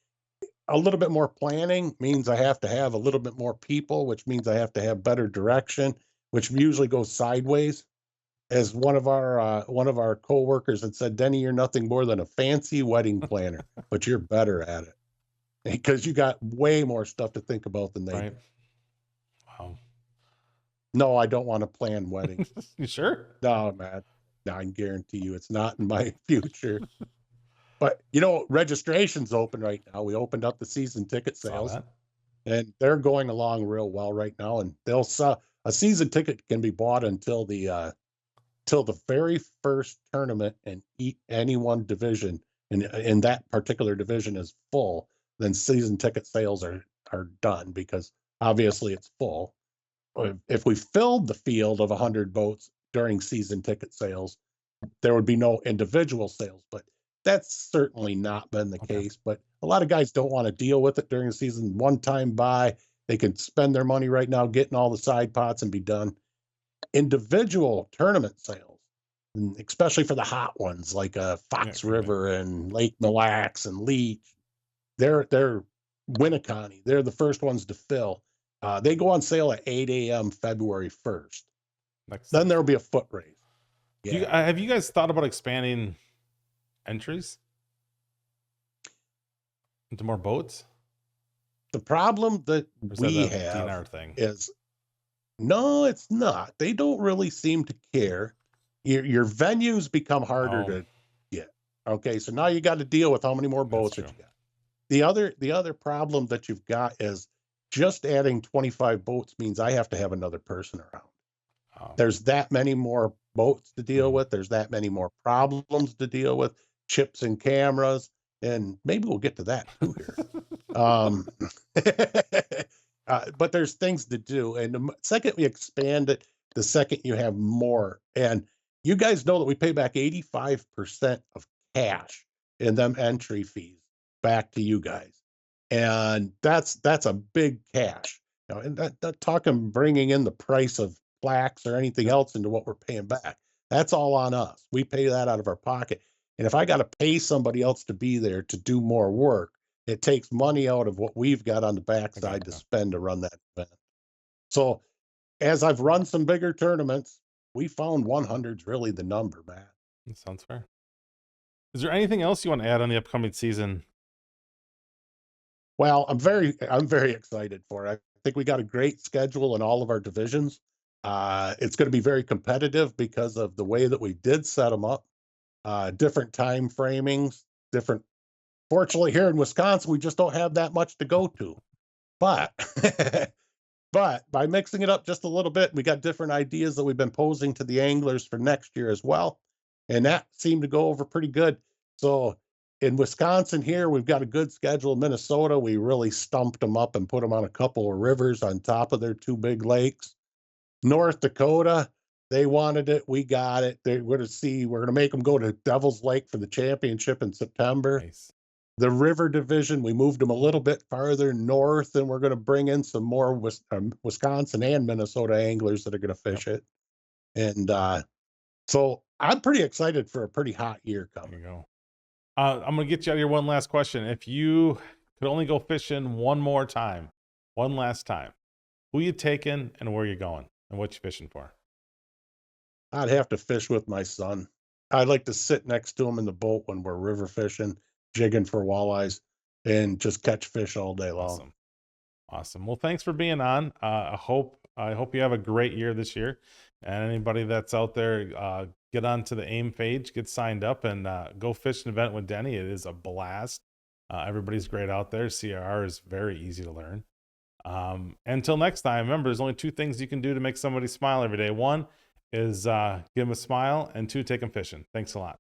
A little bit more planning means I have to have a little bit more people, which means I have to have better direction, which usually goes sideways. As one of our coworkers had said, Denny, you're nothing more than a fancy wedding planner, but you're better at it because you got way more stuff to think about than they Right. do. Wow. No, I don't want to plan weddings. You sure? No, man. No, I can guarantee you it's not in my future. But registration's open right now. We opened up the season ticket Saw sales, that. and they're going along real well right now. And they'll sell a season ticket can be bought until the very first tournament in any one division, and in that particular division is full. Then season ticket sales are done because obviously it's full. If we filled the field of 100 boats during season ticket sales, there would be no individual sales, but that's certainly not been the Okay. case. But a lot of guys don't want to deal with it during the season. One time buy, they can spend their money right now getting all the side pots and be done. Individual tournament sales, and especially for the hot ones like Fox Yeah, right. River and Lake Mille Lacs and Leech. They're Winneconne. They're the first ones to fill. They go on sale at 8 a.m. February 1st. Next, Then there'll be a foot race. Yeah. have you guys thought about expanding entries into more boats? The problem that Or is that we a have DNR thing? is no, it's not. They don't really seem to care. Your venues become harder Oh, to get. Okay, so now you got to deal with how many more that's boats true. that you got. The other problem that you've got is just adding 25 boats means I have to have another person around. Oh, There's that many more boats to deal Mhm. with. There's that many more problems to deal with, chips and cameras, and maybe we'll get to that too here. Um, but there's things to do. And the second we expand it, the second you have more. And you guys know that we pay back 85% of cash in them entry fees back to you guys. And that's a big cash. You know, and that talking bringing in the price of plaques or anything Yep. else into what we're paying back. That's all on us. We pay that out of our pocket. And if I got to pay somebody else to be there to do more work, it takes money out of what we've got on the I backside to gotcha. spend to run that event. So as I've run some bigger tournaments, we found 100's really the number, Matt. That sounds fair. Is there anything else you want to add on the upcoming season? Well, I'm very excited for it. I think we got a great schedule in all of our divisions. It's going to be very competitive because of the way that we did set them up. Different time framings, different. Fortunately, here in Wisconsin, we just don't have that much to go to. But but by mixing it up just a little bit, we got different ideas that we've been posing to the anglers for next year as well. And that seemed to go over pretty good. So in Wisconsin here, we've got a good schedule. In Minnesota, we really stumped them up and put them on a couple of rivers on top of their two big lakes. North Dakota, they wanted it. We got it. We're going to make them go to Devil's Lake for the championship in September. Nice. The river division, we moved them a little bit farther north, and we're going to bring in some more Wisconsin and Minnesota anglers that are going to Yep. fish it. And so I'm pretty excited for a pretty hot year There coming. you go. I'm gonna get you out of here. One last question: if you could only go fishing one more time, one last time, who you taking and where you going and what you fishing for? I'd have to fish with my son. I'd like to sit next to him in the boat when we're river fishing, jigging for walleyes, and just catch fish all day long. Awesome. Awesome. Well, thanks for being on. I hope you have a great year this year. And anybody that's out there, get onto the AIM page, get signed up, and go fish an event with Denny. It is a blast. Everybody's great out there. CRR is very easy to learn. Until next time, remember, there's only two things you can do to make somebody smile every day. One is give them a smile, and two, take them fishing. Thanks a lot.